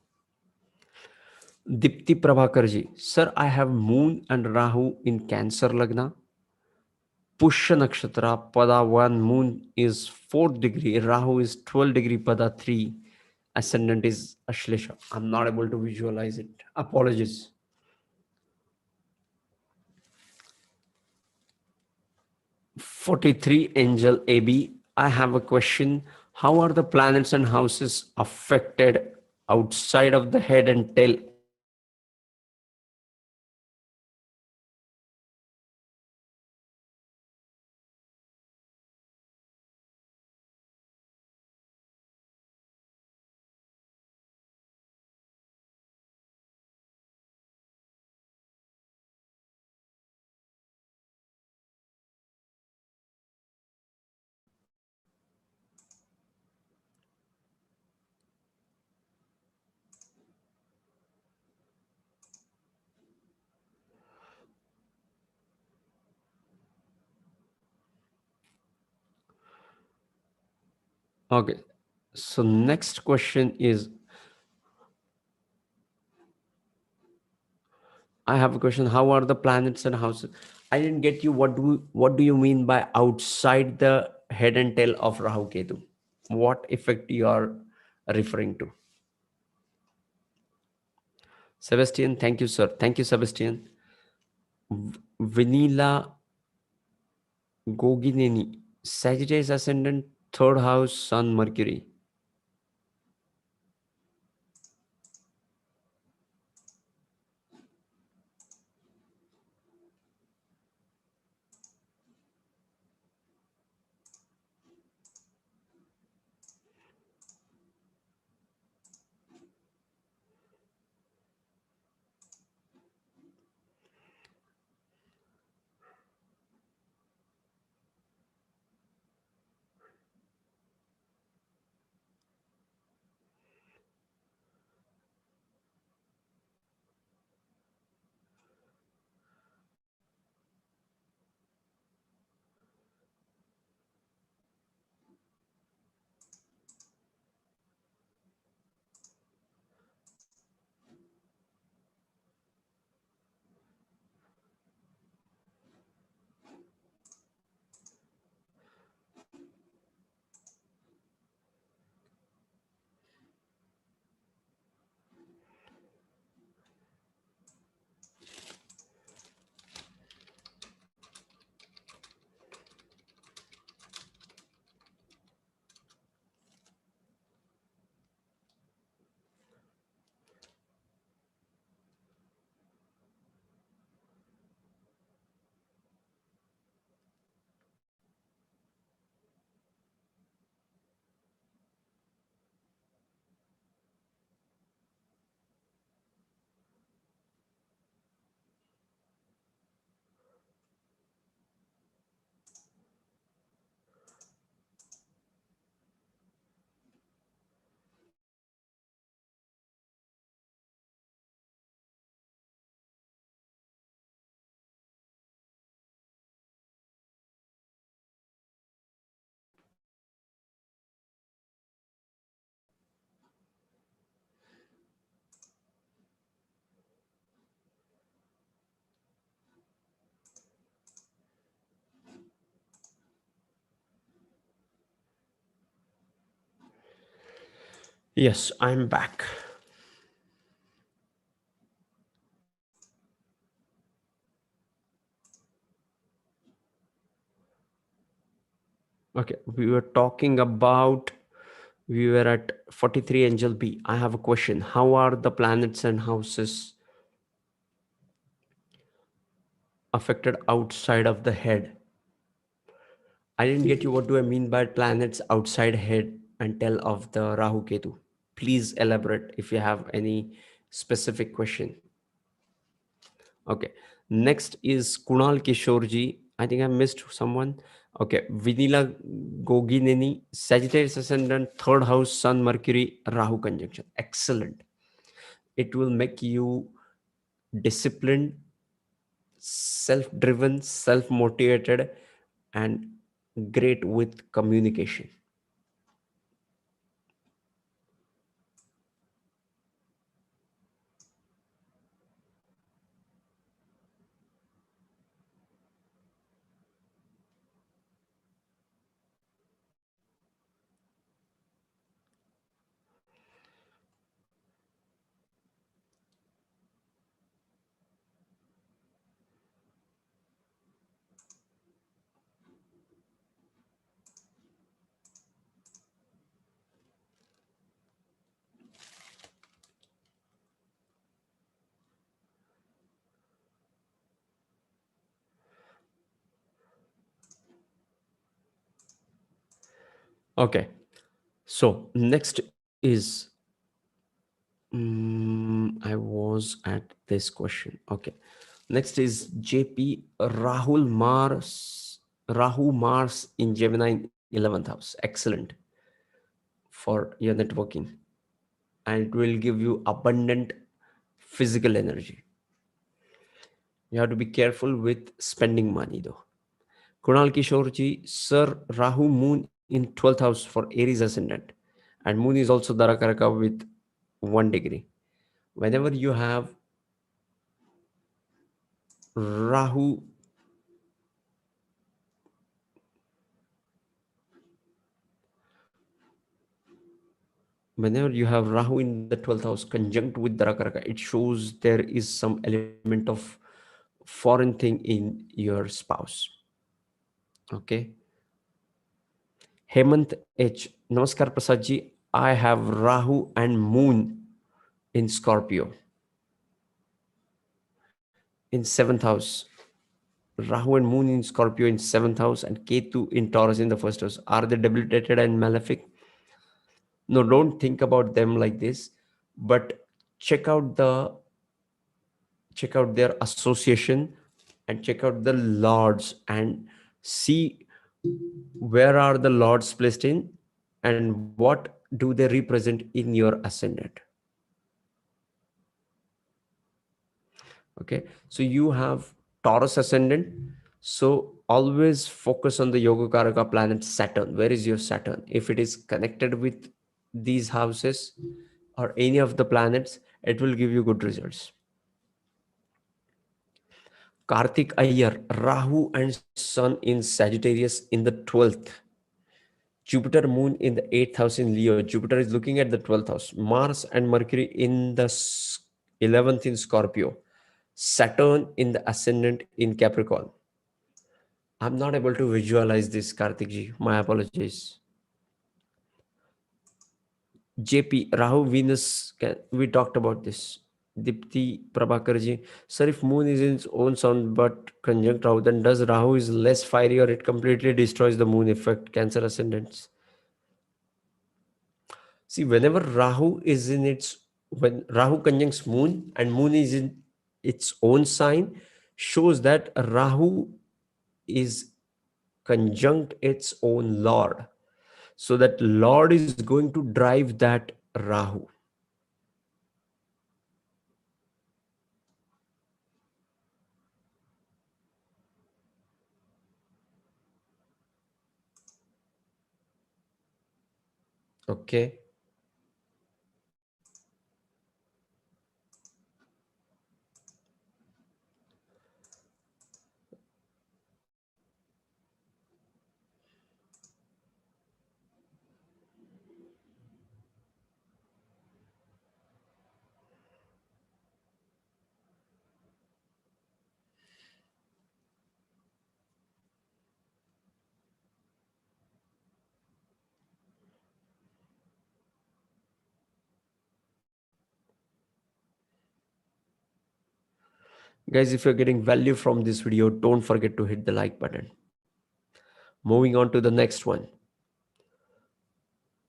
Dipti Prabhakarji, sir, I have moon and Rahu in Cancer Lagna. Pushya Nakshatra, Pada 1, moon is 4th degree, Rahu is 12th degree, Pada 3, ascendant is Ashlesha. I'm not able to visualize it. Apologies. 43 Angel AB, I have a question. How are the planets and houses affected outside of the head and tail on the chart? Okay. So next question is, I have a question. How are the planets and houses? I didn't get you. What do you mean by outside the head and tail of Rahu Ketu? What effect you are referring to? Sebastian, thank you, sir. Thank you, Sebastian. Vanilla Gogineni, Sagittarius Ascendant, third house, Sun, Mercury. Yes, I'm back. Okay, we were at 43 Angel B. I have a question. How are the planets and houses affected outside of the head? I didn't get you. What do I mean by planets outside head and tail of the Rahu Ketu? Please elaborate if you have any specific question. Okay. Next is Kunal Kishorji. I think I missed someone. Okay. Vinila Gogineni, Sagittarius Ascendant, third house, Sun, Mercury, Rahu conjunction. Excellent. It will make you disciplined, self-driven, self-motivated, and great with communication. Okay. So next is I was at this question. Okay. Next is JP Rahu Mars in Gemini in 11th house. Excellent for your networking. And it will give you abundant physical energy. You have to be careful with spending money though. Kunal Kishorji, Sir, Rahu Moon in 12th house for Aries ascendant, and moon is also Darakaraka with 1 degree. Whenever you have Rahu, whenever you have Rahu in the 12th house conjunct with Darakaraka, it shows there is some element of foreign thing in your spouse. Okay. Hemant H. Namaskar Prasad ji. I have Rahu and Moon in Scorpio in 7th house. Rahu and Moon in Scorpio in 7th house and Ketu in Taurus in the first house. Are they debilitated and malefic? No, don't think about them like this, but check out the check out their association and check out the lords and see where are the lords placed in and what do they represent in your ascendant. Okay, so you have Taurus ascendant, so always focus on the yoga karaka planet Saturn. Where is your Saturn? If it is connected with these houses or any of the planets, it will give you good results. Karthik Iyer, Rahu and Sun in Sagittarius in the 12th. Jupiter moon in the 8th house in Leo. Jupiter is looking at the 12th house. Mars and Mercury in the 11th in Scorpio. Saturn in the ascendant in Capricorn. I'm not able to visualize this, Karthik ji. My apologies. JP, Rahu, Venus, we talked about this. Dipti Prabhakar ji. Sir, if moon is in its own sun but conjunct Rahu, then does Rahu is less fiery or it completely destroys the moon effect, Cancer ascendants? See, whenever Rahu is in its, when Rahu conjuncts moon and moon is in its own sign, shows that Rahu is conjunct its own Lord. So that Lord is going to drive that Rahu. Okay. Guys, if you're getting value from this video, don't forget to hit the like button. Moving on to the next one.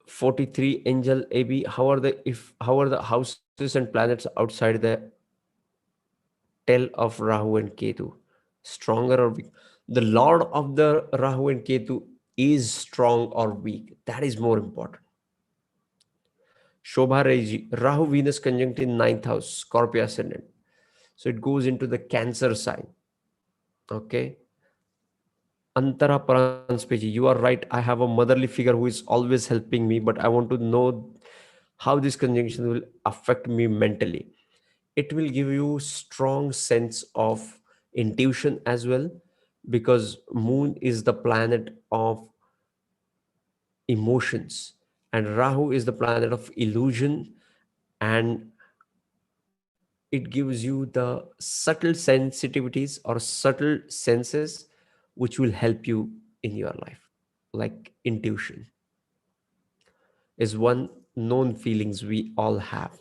43 Angel AB. How are the houses and planets outside the tail of Rahu and Ketu? Stronger or weak? The Lord of the Rahu and Ketu is strong or weak. That is more important. Shobha Reji, Rahu Venus conjunct in 9th house, Scorpio ascendant. So it goes into the Cancer sign. Okay. Antara Paranspeji, you are right. I have a motherly figure who is always helping me, but I want to know how this conjunction will affect me mentally. It will give you strong sense of intuition as well, because moon is the planet of emotions and Rahu is the planet of illusion, and it gives you the subtle sensitivities or subtle senses which will help you in your life, like intuition is one known feelings we all have.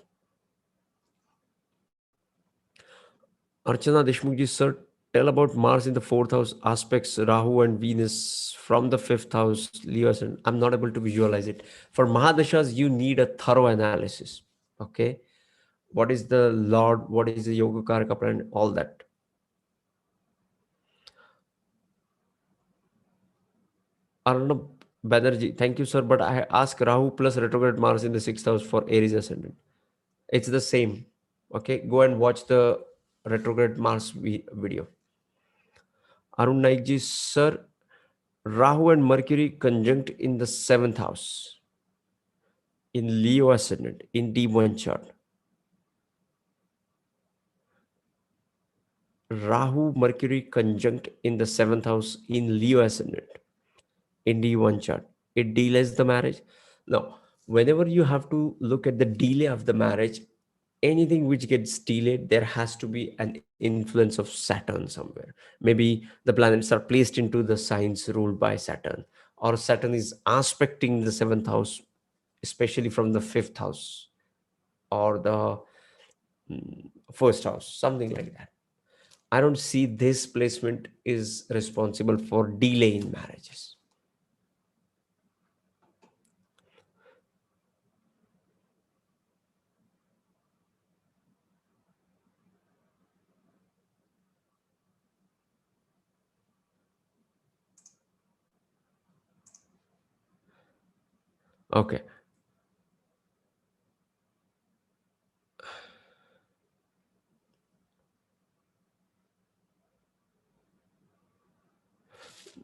Archana Deshmukh ji, sir, tell about Mars in the 4th house aspects Rahu and Venus from the 5th house, Leo. And I'm not able to visualize it. For Mahadashas, you need a thorough analysis. Okay. What is the Lord? What is the Yoga Karaka planet? All that. Arnab Banerjee, thank you, sir. But I ask Rahu plus retrograde Mars in the 6th house for Aries ascendant. It's the same. Okay. Go and watch the retrograde Mars video. Arun Naik ji, sir, Rahu and Mercury conjunct in the seventh house in Leo ascendant in D1 chart. Rahu Mercury conjunct in the seventh house in Leo ascendant in D1 chart. It delays the marriage. Now, whenever you have to look at the delay of the marriage, anything which gets delayed, there has to be an influence of Saturn somewhere. Maybe the planets are placed into the signs ruled by Saturn, or Saturn is aspecting the seventh house, especially from the fifth house or the first house, something like that. I don't see this placement is responsible for delay in marriages. Okay.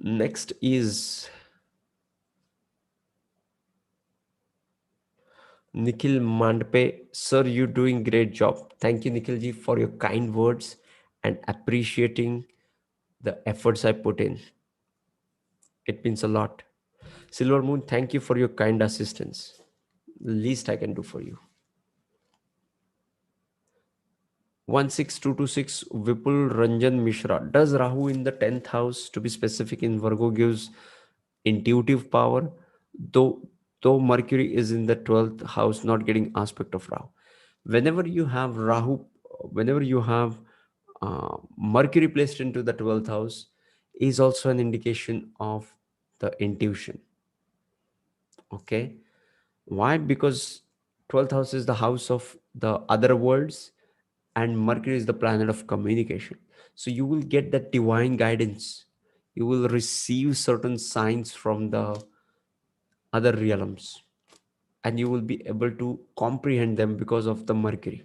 Next is Nikhil Mandpe. Sir, you're doing great job. Thank you, Nikhil ji, for your kind words and appreciating the efforts I put in. It means a lot. Silver Moon, thank you for your kind assistance. The least I can do for you. 16226 Vipul Ranjan Mishra. Does Rahu in the 10th house, to be specific, in Virgo gives intuitive power, though though Mercury is in the 12th house, not getting aspect of Rahu. Whenever you have Rahu, whenever you have Mercury placed into the 12th house, is also an indication of the intuition. Okay, why? Because 12th house is the house of the other worlds, and Mercury is the planet of communication. So you will get that divine guidance. You will receive certain signs from the other realms, and you will be able to comprehend them because of the Mercury.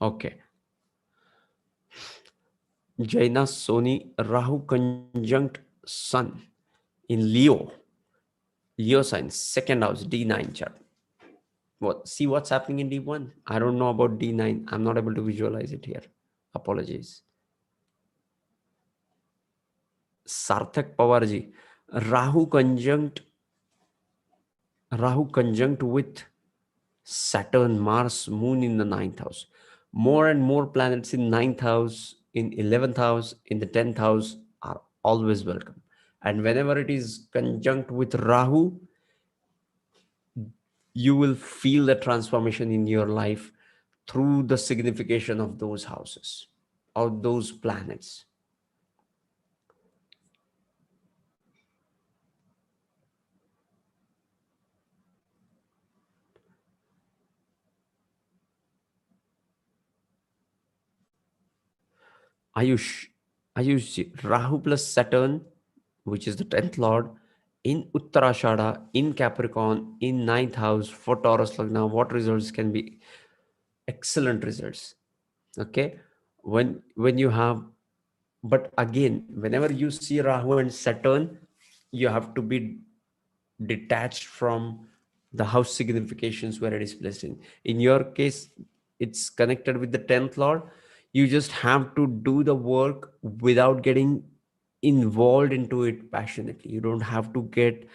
Okay. Jaina Soni, Rahu conjunct Sun in Leo sign, second house, D9 chart. What? See what's happening in D1? I don't know about D9. I'm not able to visualize it here. Apologies. Sarthak Pawarji, Rahu conjunct Rahu conjunct with Saturn, Mars, Moon in the ninth house. More and more planets in ninth house, in 11th house, in the 10th house are always welcome. And whenever it is conjunct with Rahu, you will feel the transformation in your life through the signification of those houses or those planets. Ayush, Ayush, Rahu plus Saturn, which is the 10th Lord, in Uttarashada, in Capricorn, in ninth house for Taurus Lagna, what results can be? Excellent results. Okay. When you have, but again, whenever you see Rahu and Saturn, you have to be detached from the house significations where it is placed in. In your case, it's connected with the 10th Lord. You just have to do the work without getting involved into it passionately. You don't have to get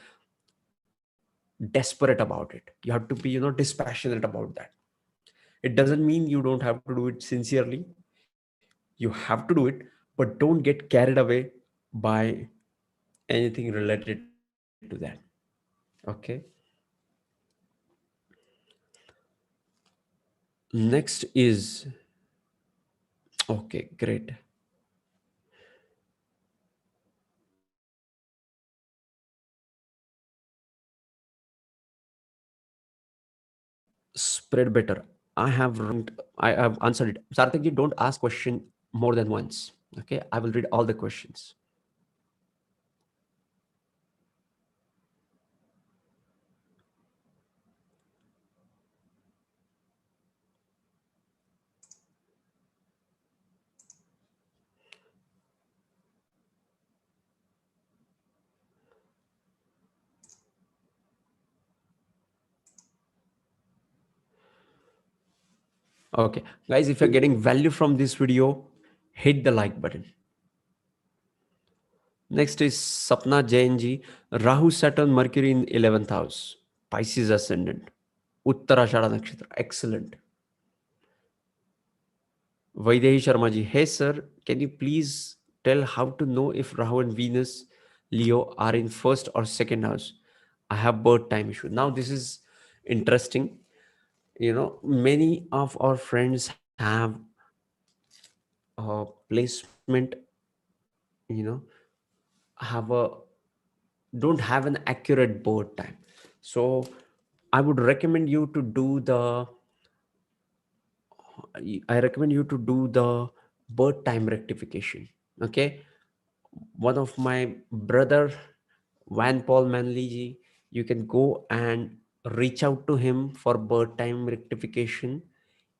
desperate about it. You have to be, dispassionate about that. It doesn't mean you don't have to do it sincerely. You have to do it, but don't get carried away by anything related to that. Okay. Next is, okay, great. Spread better. I have answered it. Sarthak ji, don't ask question more than once. Okay, I will read all the questions. Okay, guys, if you're getting value from this video, hit the like button. Next is Sapna Jainji, Rahu Saturn Mercury in 11th house, Pisces Ascendant, Uttarashada Nakshatra. Excellent. Vaidehi Sharma ji, hey sir, can you please tell how to know if Rahu and Venus Leo are in first or second house? I have birth time issue. Now this is interesting. Many of our friends have a placement, you know, have a don't have an accurate birth time. So I would recommend you to do the I recommend you to do the birth time rectification. Okay, one of my brother Van Paul Manley ji, you can go and reach out to him for birth time rectification.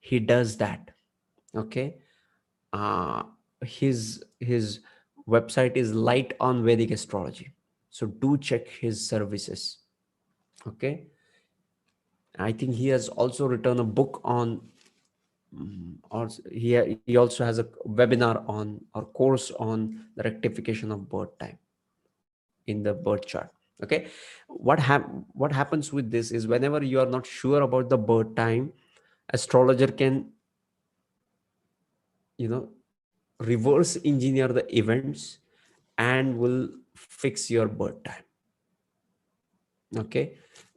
He does that. Okay, uh, his website is Light on Vedic Astrology, so do check his services. Okay, I think he has also written a book on or he also has a webinar on or course on the rectification of birth time in the birth chart. Okay, what happens with this is whenever you are not sure about the birth time, astrologer can reverse engineer the events and will fix your birth time. Okay,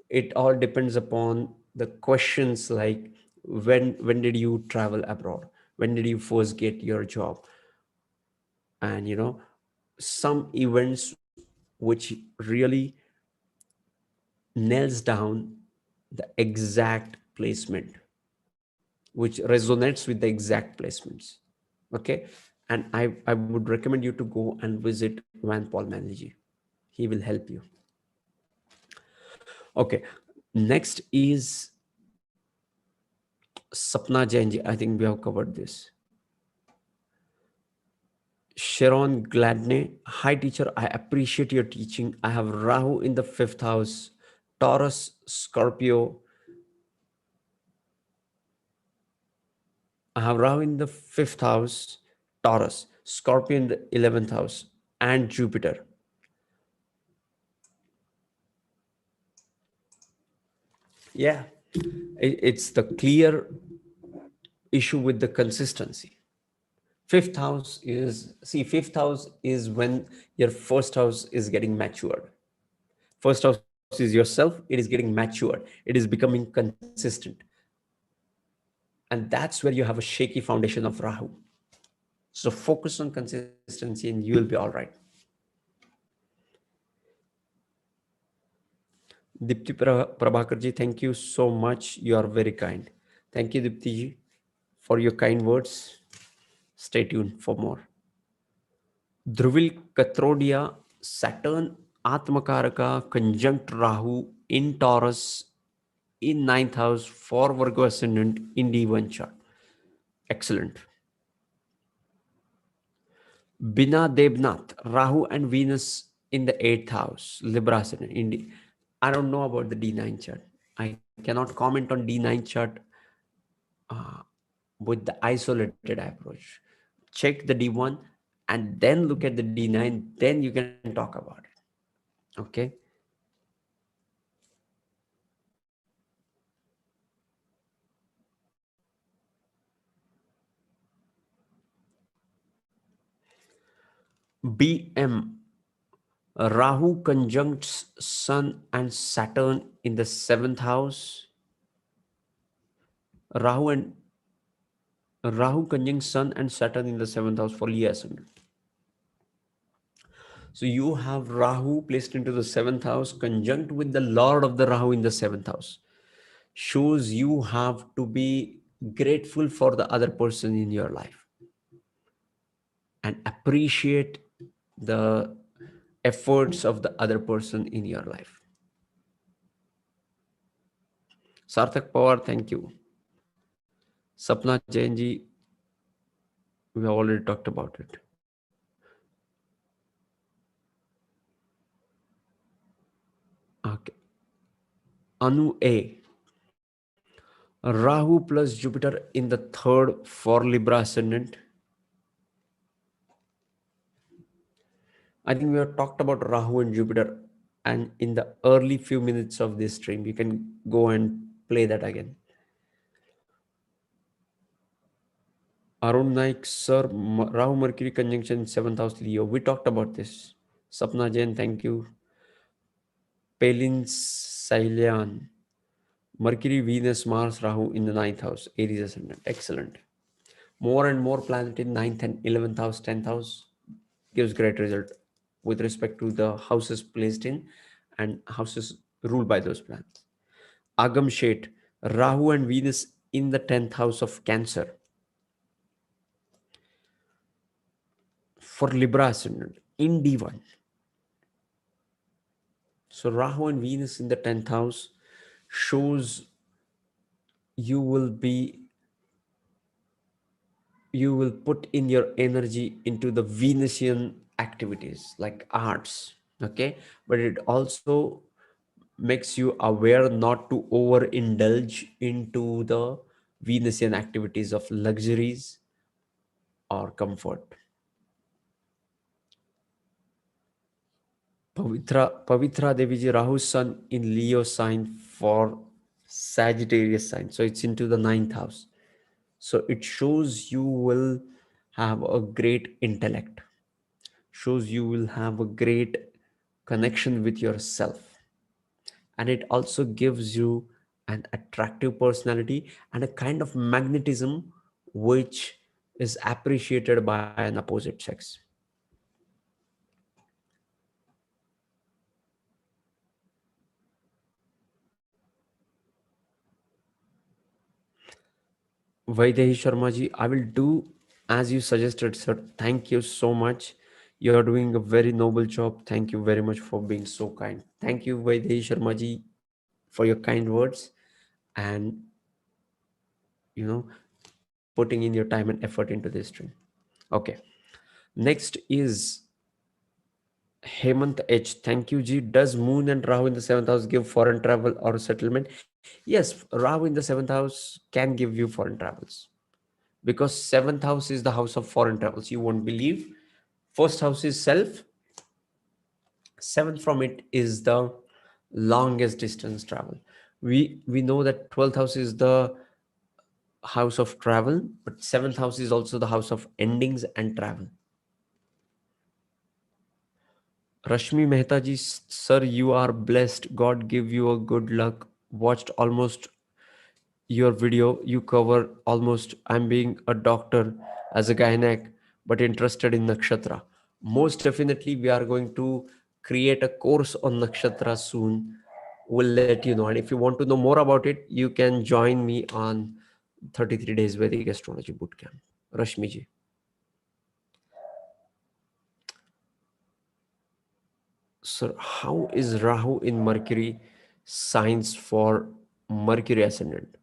it all depends upon the questions like when did you travel abroad, when did you first get your job, and some events which really nails down the exact placement, which resonates with the exact placements. Okay, and I would recommend you to go and visit Van Paul Manliji. He will help you. Okay, next is Sapna Jainji. I think we have covered this. Sharon Gladney, hi teacher, I appreciate your teaching. I have Rahu in the 5th house, Taurus, Scorpio. I have Rahu in the 5th house, Taurus, Scorpio in the 11th house, and Jupiter. Yeah, it's the clear issue with the consistency. Fifth house is when your first house is getting matured. First house is yourself, it is getting matured, it is becoming consistent. And that's where you have a shaky foundation of Rahu. So focus on consistency and you will be all right. Dipti Prabhakar ji, thank you so much. You are very kind. Thank you, Dipti ji, for your kind words. Stay tuned for more. Dhruvil Katrodia, Saturn Atmakaraka conjunct Rahu in Taurus in 9th house for Virgo Ascendant in D1 chart. Excellent. Bina Debnath, Rahu and Venus in the 8th house, Libra Ascendant. I don't know about the D9 chart. I cannot comment on D9 chart with the isolated approach. Check the D1 and then look at the D9, then you can talk about it. Okay. BM, Rahu conjuncts Sun and Saturn in the 7th house. Rahu conjuncts Sun and Saturn in the 7th house for Leo Ascendant. So you have Rahu placed into the 7th house, conjunct with the Lord of the Rahu in the 7th house. Shows you have to be grateful for the other person in your life. and appreciate the efforts of the other person in your life. Sarthak Pawar, thank you. Sapna Jain ji, we have already talked about it. Okay. Anu A. Rahu plus Jupiter in the third for Libra ascendant. I think we have talked about Rahu and Jupiter, and in the early few minutes of this stream, you can go and play that again. Arun Naik, sir, Rahu Mercury conjunction 7th house Leo. We talked about this. Sapna Jain, thank you. Pelin Sailian, Mercury, Venus, Mars, Rahu in the 9th house, Aries ascendant. Excellent. More and more planet in 9th and 11th house, 10th house gives great result with respect to the houses placed in and houses ruled by those planets. Agam Shet, Rahu and Venus in the 10th house of Cancer. For Libra ascendant in D1. So Rahu and Venus in the 10th house shows you will put in your energy into the Venusian activities like arts, okay? But it also makes you aware not to overindulge into the Venusian activities of luxuries or comfort. Pavitra Devi ji, Rahu Sun in Leo sign for Sagittarius sign. So it's into the 9th house. So it shows you will have a great intellect, shows you will have a great connection with yourself. And it also gives you an attractive personality and a kind of magnetism which is appreciated by an opposite sex. Vaidehi Sharma ji, I will do as you suggested, sir. Thank you so much. You are doing a very noble job. Thank you very much for being so kind. Thank you, Vaidehi Sharma ji, for your kind words and putting in your time and effort into this stream. Okay. Next is Hemant H. Thank you, G. Does Moon and Rahu in the 7th house give foreign travel or settlement? Yes, Rahu in the 7th house can give you foreign travels, because 7th house is the house of foreign travels. You won't believe. First house is self, 7th from it is the longest distance travel. We know that 12th house is the house of travel, but 7th house is also the house of endings and travel. Rashmi Mehta ji, sir, you are blessed. God give you a good luck. Watched almost your video. You cover almost. I'm being a doctor as a gynec, but interested in nakshatra. Most definitely, we are going to create a course on nakshatra soon. We'll let you know. And if you want to know more about it, you can join me on 33 days Vedic Astrology Bootcamp. Rashmi ji. Sir, how is Rahu in Mercury signs for Mercury ascendant?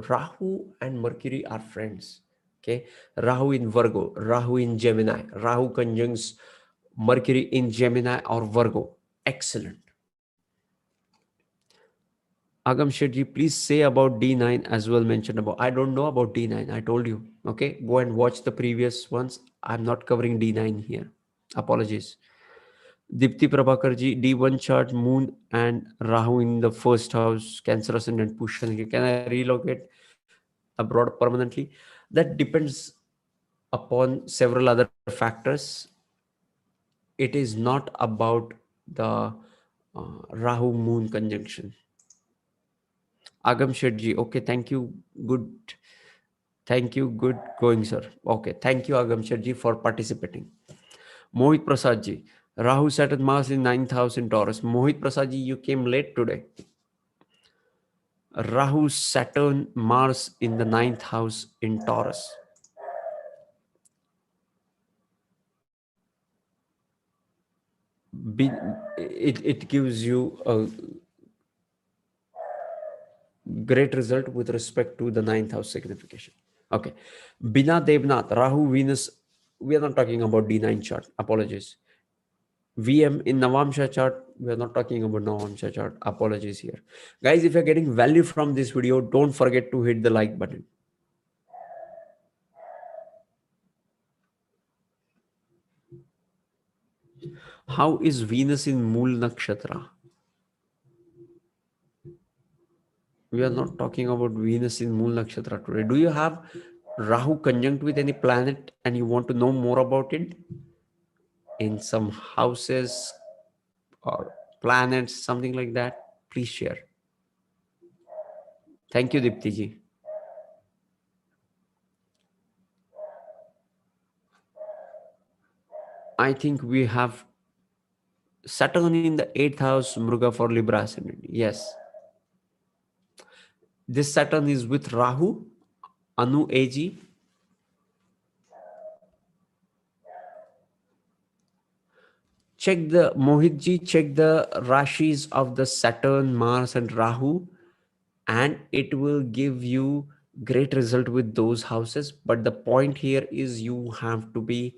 Rahu and Mercury are friends. Okay, Rahu in Virgo, Rahu in Gemini, Rahu conjuncts Mercury in Gemini or Virgo. Excellent. Agam Shetty, please say about D9 as well mentioned about. I don't know about D9. I told you. Okay, go and watch the previous ones. I'm not covering D9 here. Apologies. Dipti Prabhakar ji, D1 chart, Moon and Rahu in the first house, Cancer ascendant, Pushan. Can I relocate abroad permanently? That depends upon several other factors. It is not about the Rahu Moon conjunction. Agam Shetji, okay, thank you. Good. Thank you. Good going, sir. Okay, thank you, Agam Shetji, for participating. Mohit Prasad ji, Rahu Saturn Mars in 9th house in Taurus. Mohit Prasad ji, you came late today. Rahu, Saturn, Mars in the ninth house in Taurus. It gives you a great result with respect to the ninth house signification. Okay. Bina Devnath, Rahu, Venus. We are not talking about D9 chart. Apologies. VM in Navamsha chart. We are not talking about Navamsha chart. Apologies here. Guys, if you're getting value from this video, don't forget to hit the like button. How is Venus in Mool Nakshatra? We are not talking about Venus in Mool Nakshatra today. Do you have Rahu conjunct with any planet and you want to know more about it? In some houses or planets, something like that? Please share. Thank you, Dipti ji. I think we have Saturn in the 8th house, Mruga for Libra ascendant. Yes. This Saturn is with Rahu, Anu AG. Check the, Mohit ji, check the Rashis of the Saturn, Mars and Rahu, and it will give you great result with those houses. But the point here is you have to be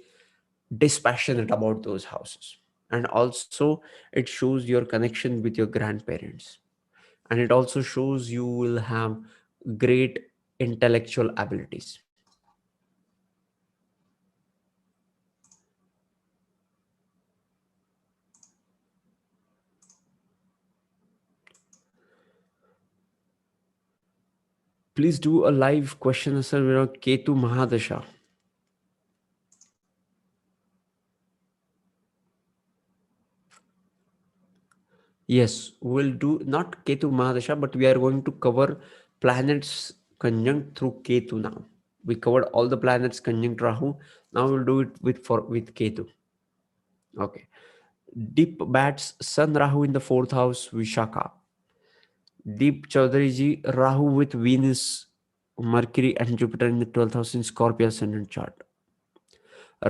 dispassionate about those houses. And also it shows your connection with your grandparents. And it also shows you will have great intellectual abilities. Please do a live question answer with Ketu Mahadasha. Yes, we'll do not Ketu Mahadasha, but we are going to cover planets conjunct through Ketu now. We covered all the planets conjunct Rahu. Now we'll do it with Ketu. Okay. Deep Bats, Sun Rahu in the 4th house, Vishaka. Deep Chaudhary ji, Rahu with Venus, Mercury and Jupiter in the 12th house in Scorpio ascendant chart.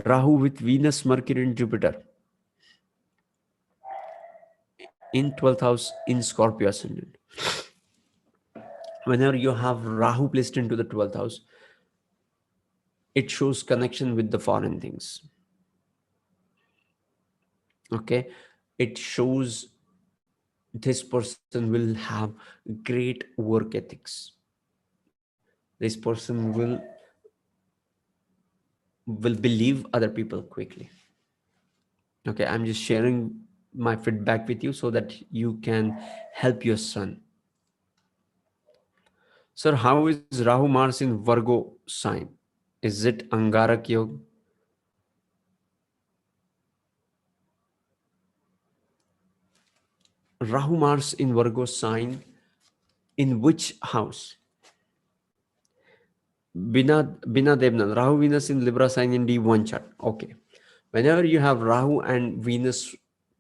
Rahu with Venus, Mercury and Jupiter in 12th house in Scorpio ascendant. Whenever you have Rahu placed into the 12th house, it shows connection with the foreign things. Okay. It shows this person will have great work ethics. This person will believe other people quickly. Okay, I'm just sharing my feedback with you so that you can help your son. Sir, how is Rahu Mars in Virgo sign? Is it Angarak Yoga? Rahu Mars in Virgo sign, in which house? Bina Devnan, Rahu Venus in Libra sign in D1 chart. Okay. Whenever you have Rahu and Venus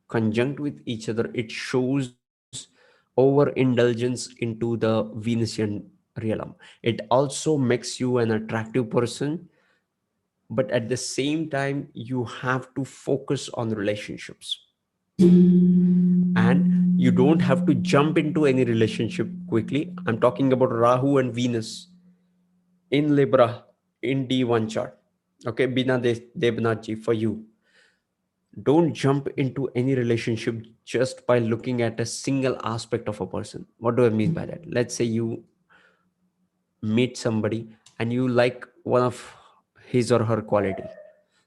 conjunct with each other, it shows overindulgence into the Venusian realm. It also makes you an attractive person, but at the same time, you have to focus on relationships. And you don't have to jump into any relationship quickly. I'm talking about Rahu and Venus in Libra in D1 chart. Okay, Bina Debnath for you. Don't jump into any relationship just by looking at a single aspect of a person. What do I mean by that? Let's say you meet somebody and you like one of his or her quality.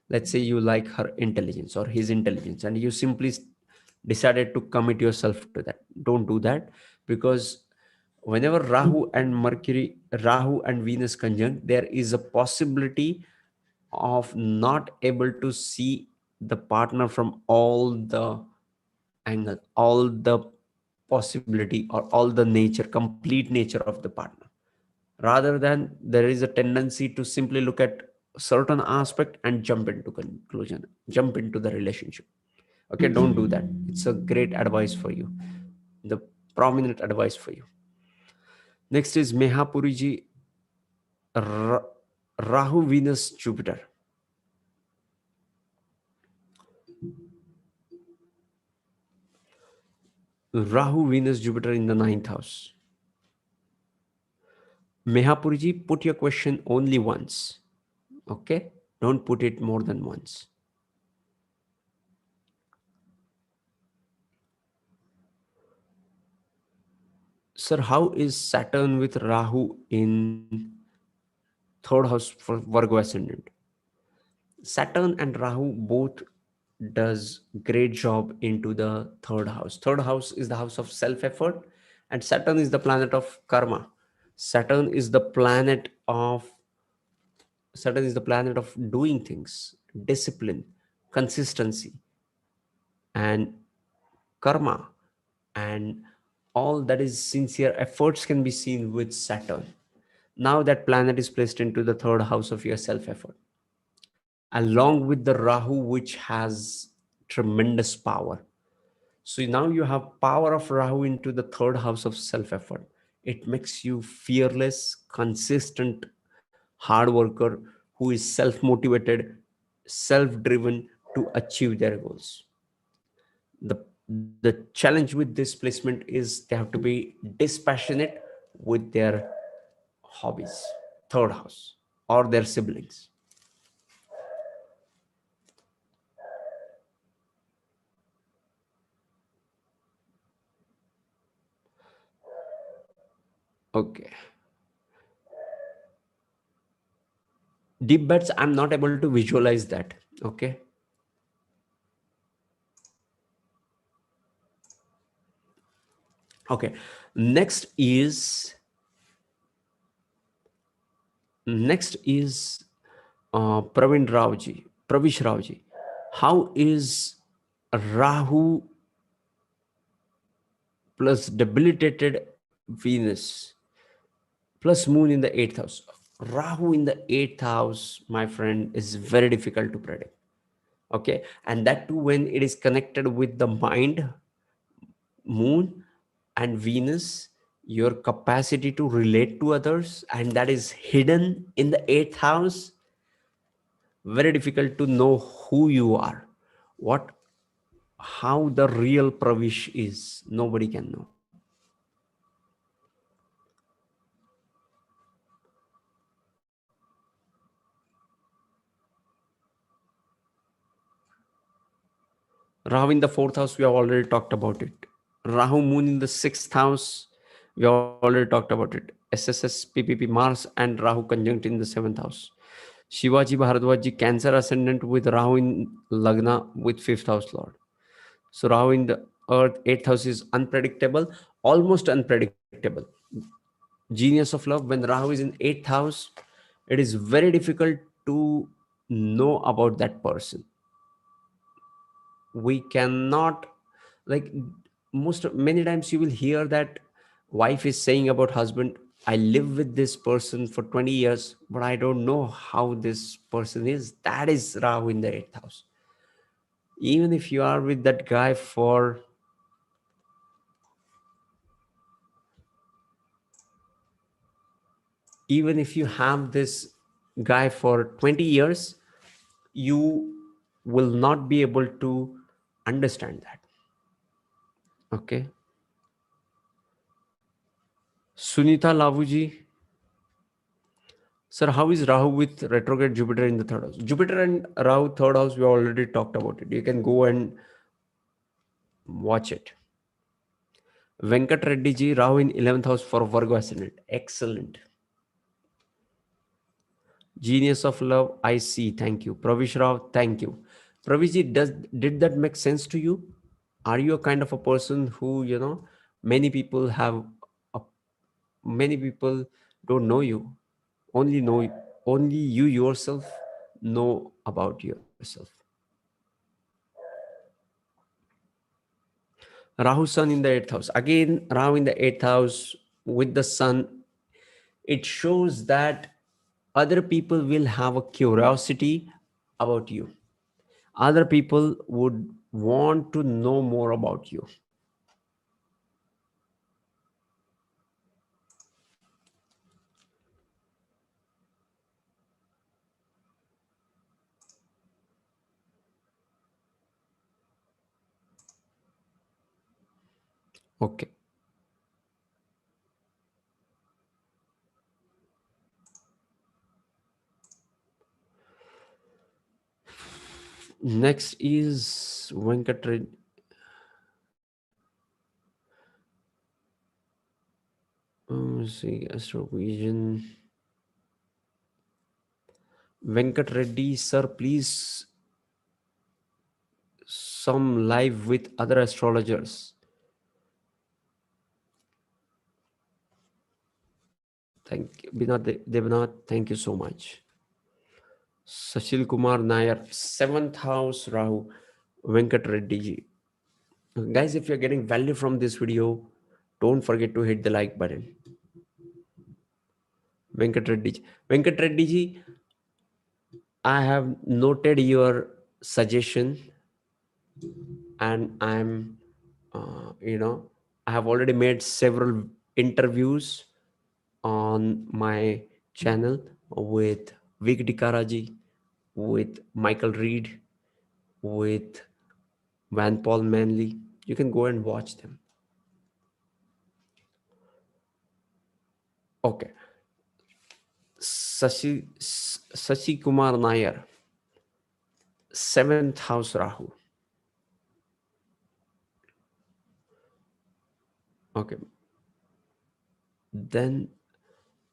Let's say you like her intelligence or his intelligence, and you simply decided to commit yourself to that. Don't do that, because whenever Rahu and Venus conjunct, there is a possibility of not able to see the partner from all the angle, all the possibility or all the nature, complete nature of the partner. Rather than there is a tendency to simply look at certain aspect and jump into conclusion, jump into the relationship. Okay, don't do that. It's a great advice for you, the prominent advice for you. Next is Mehapuriji, Ra- Rahu, Venus, Jupiter. Rahu, Venus, Jupiter in the ninth house. Mehapuriji, put your question only once. Okay? Don't put it more than once. Sir, how is Saturn with Rahu in third house for Virgo ascendant? Saturn and Rahu both does great job into the third house. Third house is the house of self effort, and Saturn is the planet of karma. Saturn is the planet of Saturn is the planet of doing things, discipline, consistency, and karma, and all that is sincere efforts can be seen with Saturn. Now that planet is placed into the third house of your self effort, along with the Rahu, which has tremendous power. So now you have power of Rahu into the third house of self effort. It makes you fearless, consistent, hard worker who is self motivated, self driven to achieve their goals. The challenge with this placement is they have to be dispassionate with their hobbies, third house, or their siblings. Okay. Deep bets, I'm not able to visualize that. Okay. Okay. Next is next is Praveen Rawji, Pravish Rawji. How is Rahu plus debilitated Venus plus Moon in the eighth house? Rahu in the eighth house, my friend, is very difficult to predict. Okay, and that too when it is connected with the mind, Moon, and Venus, your capacity to relate to others, and that is hidden in the eighth house. Very difficult to know who you are, what, how the real Pravish is. Nobody can know. Rahu in the fourth house, we have already talked about it. Rahu Moon in the sixth house, we have already talked about it. SSS, PPP, Mars, and Rahu conjunct in the seventh house. Shivaji Bharadwaj Cancer ascendant with Rahu in Lagna with fifth house Lord. So Rahu in the earth, eighth house is unpredictable, almost unpredictable. Genius of love, when Rahu is in eighth house, it is very difficult to know about that person. We cannot, like, most many times you will hear that wife is saying about husband, I live with this person for 20 years, but I don't know how this person is. That is Rahu in the eighth house. Even if you are with that guy for even if you have this guy for 20 years, you will not be able to understand that. Okay. Sunita Lavuji, sir, how is Rahu with retrograde Jupiter in the third house? Jupiter and Rahu third house, we already talked about it. You can go and watch it. Venkat Reddy ji, Rahu in 11th house for Virgo ascendant. Excellent. Genius of love, I see. Thank you. Pravish Rao, thank you. Pravish ji, did that make sense to you? Are you a kind of a person who, many people have, a, many people don't know you, only know, only you yourself know about yourself. Rahu Sun in the eighth house. Again, Rahu in the eighth house with the Sun, it shows that other people will have a curiosity about you. Other people would want to know more about you. Okay. Next is Venkat. See, Astrovision. Venkat Reddy, sir, please some live with other astrologers. Thank you. Devnath, thank you so much. Sashil Kumar Nair, 7th house Rahu, Venkat Reddy ji. Guys, if you're getting value from this video, don't forget to hit the like button. Venkat Reddy ji. Venkat Reddy ji, I have noted your suggestion and I have already made several interviews on my channel with Vic Dikaraji, with Michael Reed, with Van Paul Manley. You can go and watch them. Okay. Sashi Kumar Nair, 7th house Rahu. Okay. Then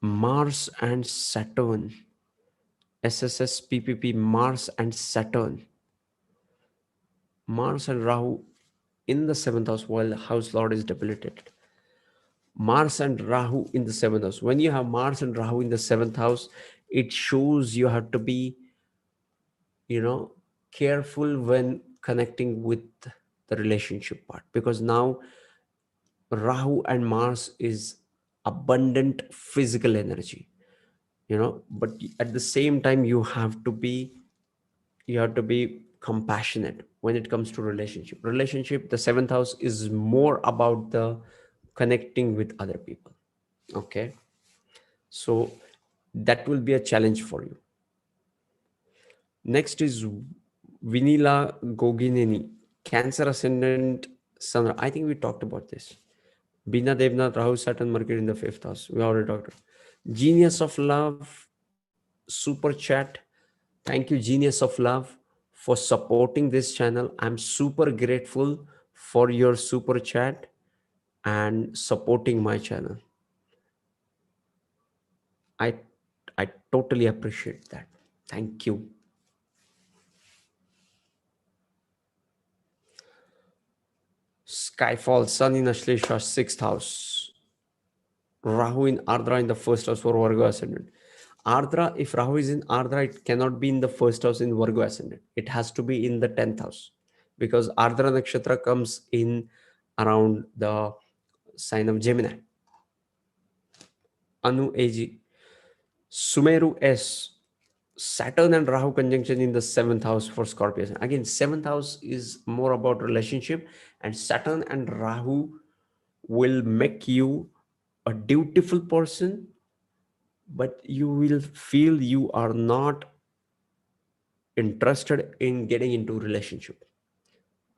Mars and Saturn. SSSPPP, Mars and Saturn. Mars and Rahu in the 7th house while house lord is debilitated. Mars and Rahu in the 7th house. When you have Mars and Rahu in the 7th house, it shows you have to be, careful when connecting with the relationship part, because now Rahu and Mars is abundant physical energy, but at the same time you have to be compassionate when it comes to relationship. The 7th house is more about the connecting with other people. Okay, so that will be a challenge for you. Next is Vinila Gogineni, Cancer Ascendant Sun. I think we talked about this. Bina Devnath, Rahu, Saturn, Mercury in the 5th house. We already talked. Genius of Love, super chat. Thank you, Genius of Love, for supporting this channel. I'm super grateful for your super chat and supporting my channel. I I totally appreciate that. Thank you. Skyfall, Sun in Ashlesha, 6th house. Rahu in Ardra in the 1st house for Virgo Ascendant. Ardra, if Rahu is in Ardra, it cannot be in the 1st house in Virgo Ascendant. It has to be in the 10th house, because Ardra Nakshatra comes in around the sign of Gemini. Anu AG. Sumeru S. Saturn and Rahu conjunction in the 7th house for Scorpio. Again, 7th house is more about relationship, and Saturn and Rahu will make you a dutiful person, but you will feel you are not interested in getting into relationship.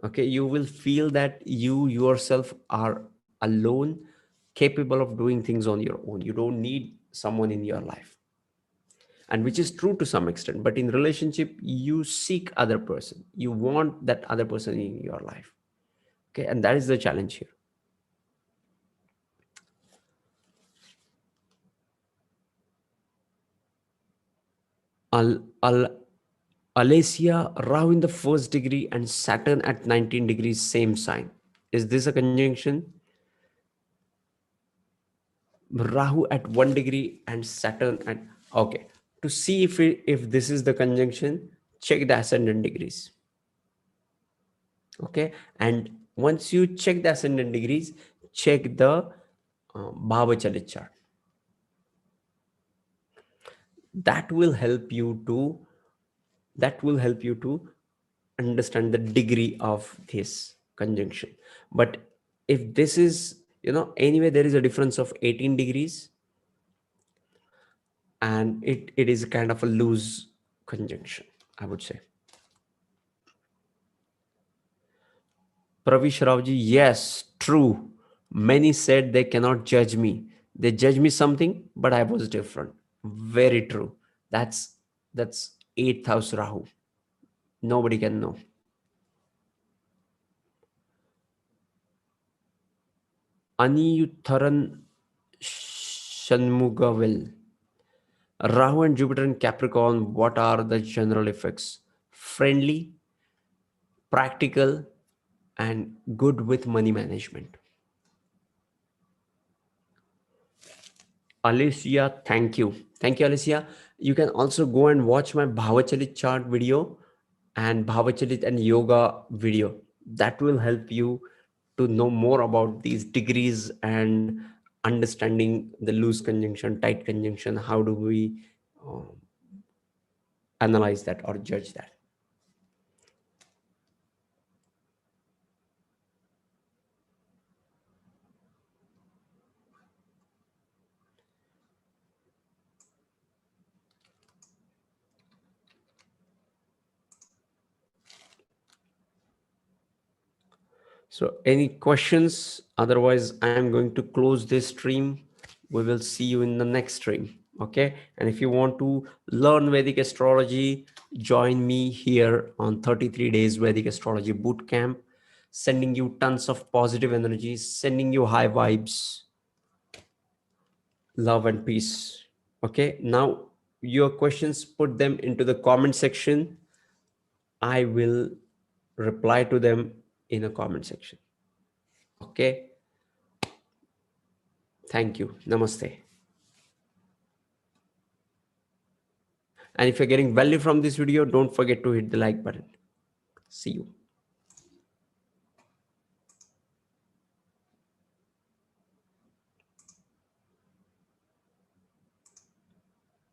Okay, you will feel that you yourself are alone, capable of doing things on your own. You don't need someone in your life, and which is true to some extent. But in relationship, you seek other person, you want that other person in your life. Okay, and that is the challenge here. Al Alessia, Rahu in the 1st degree and Saturn at 19 degrees, same sign. Is this a conjunction? Rahu at 1 degree and Saturn at... Okay. To see if this is the conjunction, check the ascendant degrees. Okay. And once you check the ascendant degrees, check the Bhava Chalit chart. That will help you to understand the degree of this conjunction. But if this is, anyway, there is a difference of 18 degrees, and it is kind of a loose conjunction, I would say. Pravish Ravji, yes, true. Many said they cannot judge me. They judge me something, but I was different. Very true. That's eighth house Rahu. Nobody can know. Aniyutharan Shanmugavil. Rahu and Jupiter in Capricorn, what are the general effects? Friendly, practical, and good with money management. Alicia, thank you. Thank you, Alicia. You can also go and watch my Bhavachalit chart video and Bhavachalit and yoga video. That will help you to know more about these degrees and understanding the loose conjunction, tight conjunction. How do we uh, analyze that or judge that? So, any questions? Otherwise, I am going to close this stream. We will see you in the next stream. Okay. And if you want to learn Vedic astrology, join me here on 33 days Vedic astrology bootcamp, sending you tons of positive energy, sending you high vibes, love, and peace. Okay. Now, your questions, put them into the comment section. I will reply to them in a comment section. Okay. Thank you. Namaste. And if you're getting value from this video, don't forget to hit the like button. See you.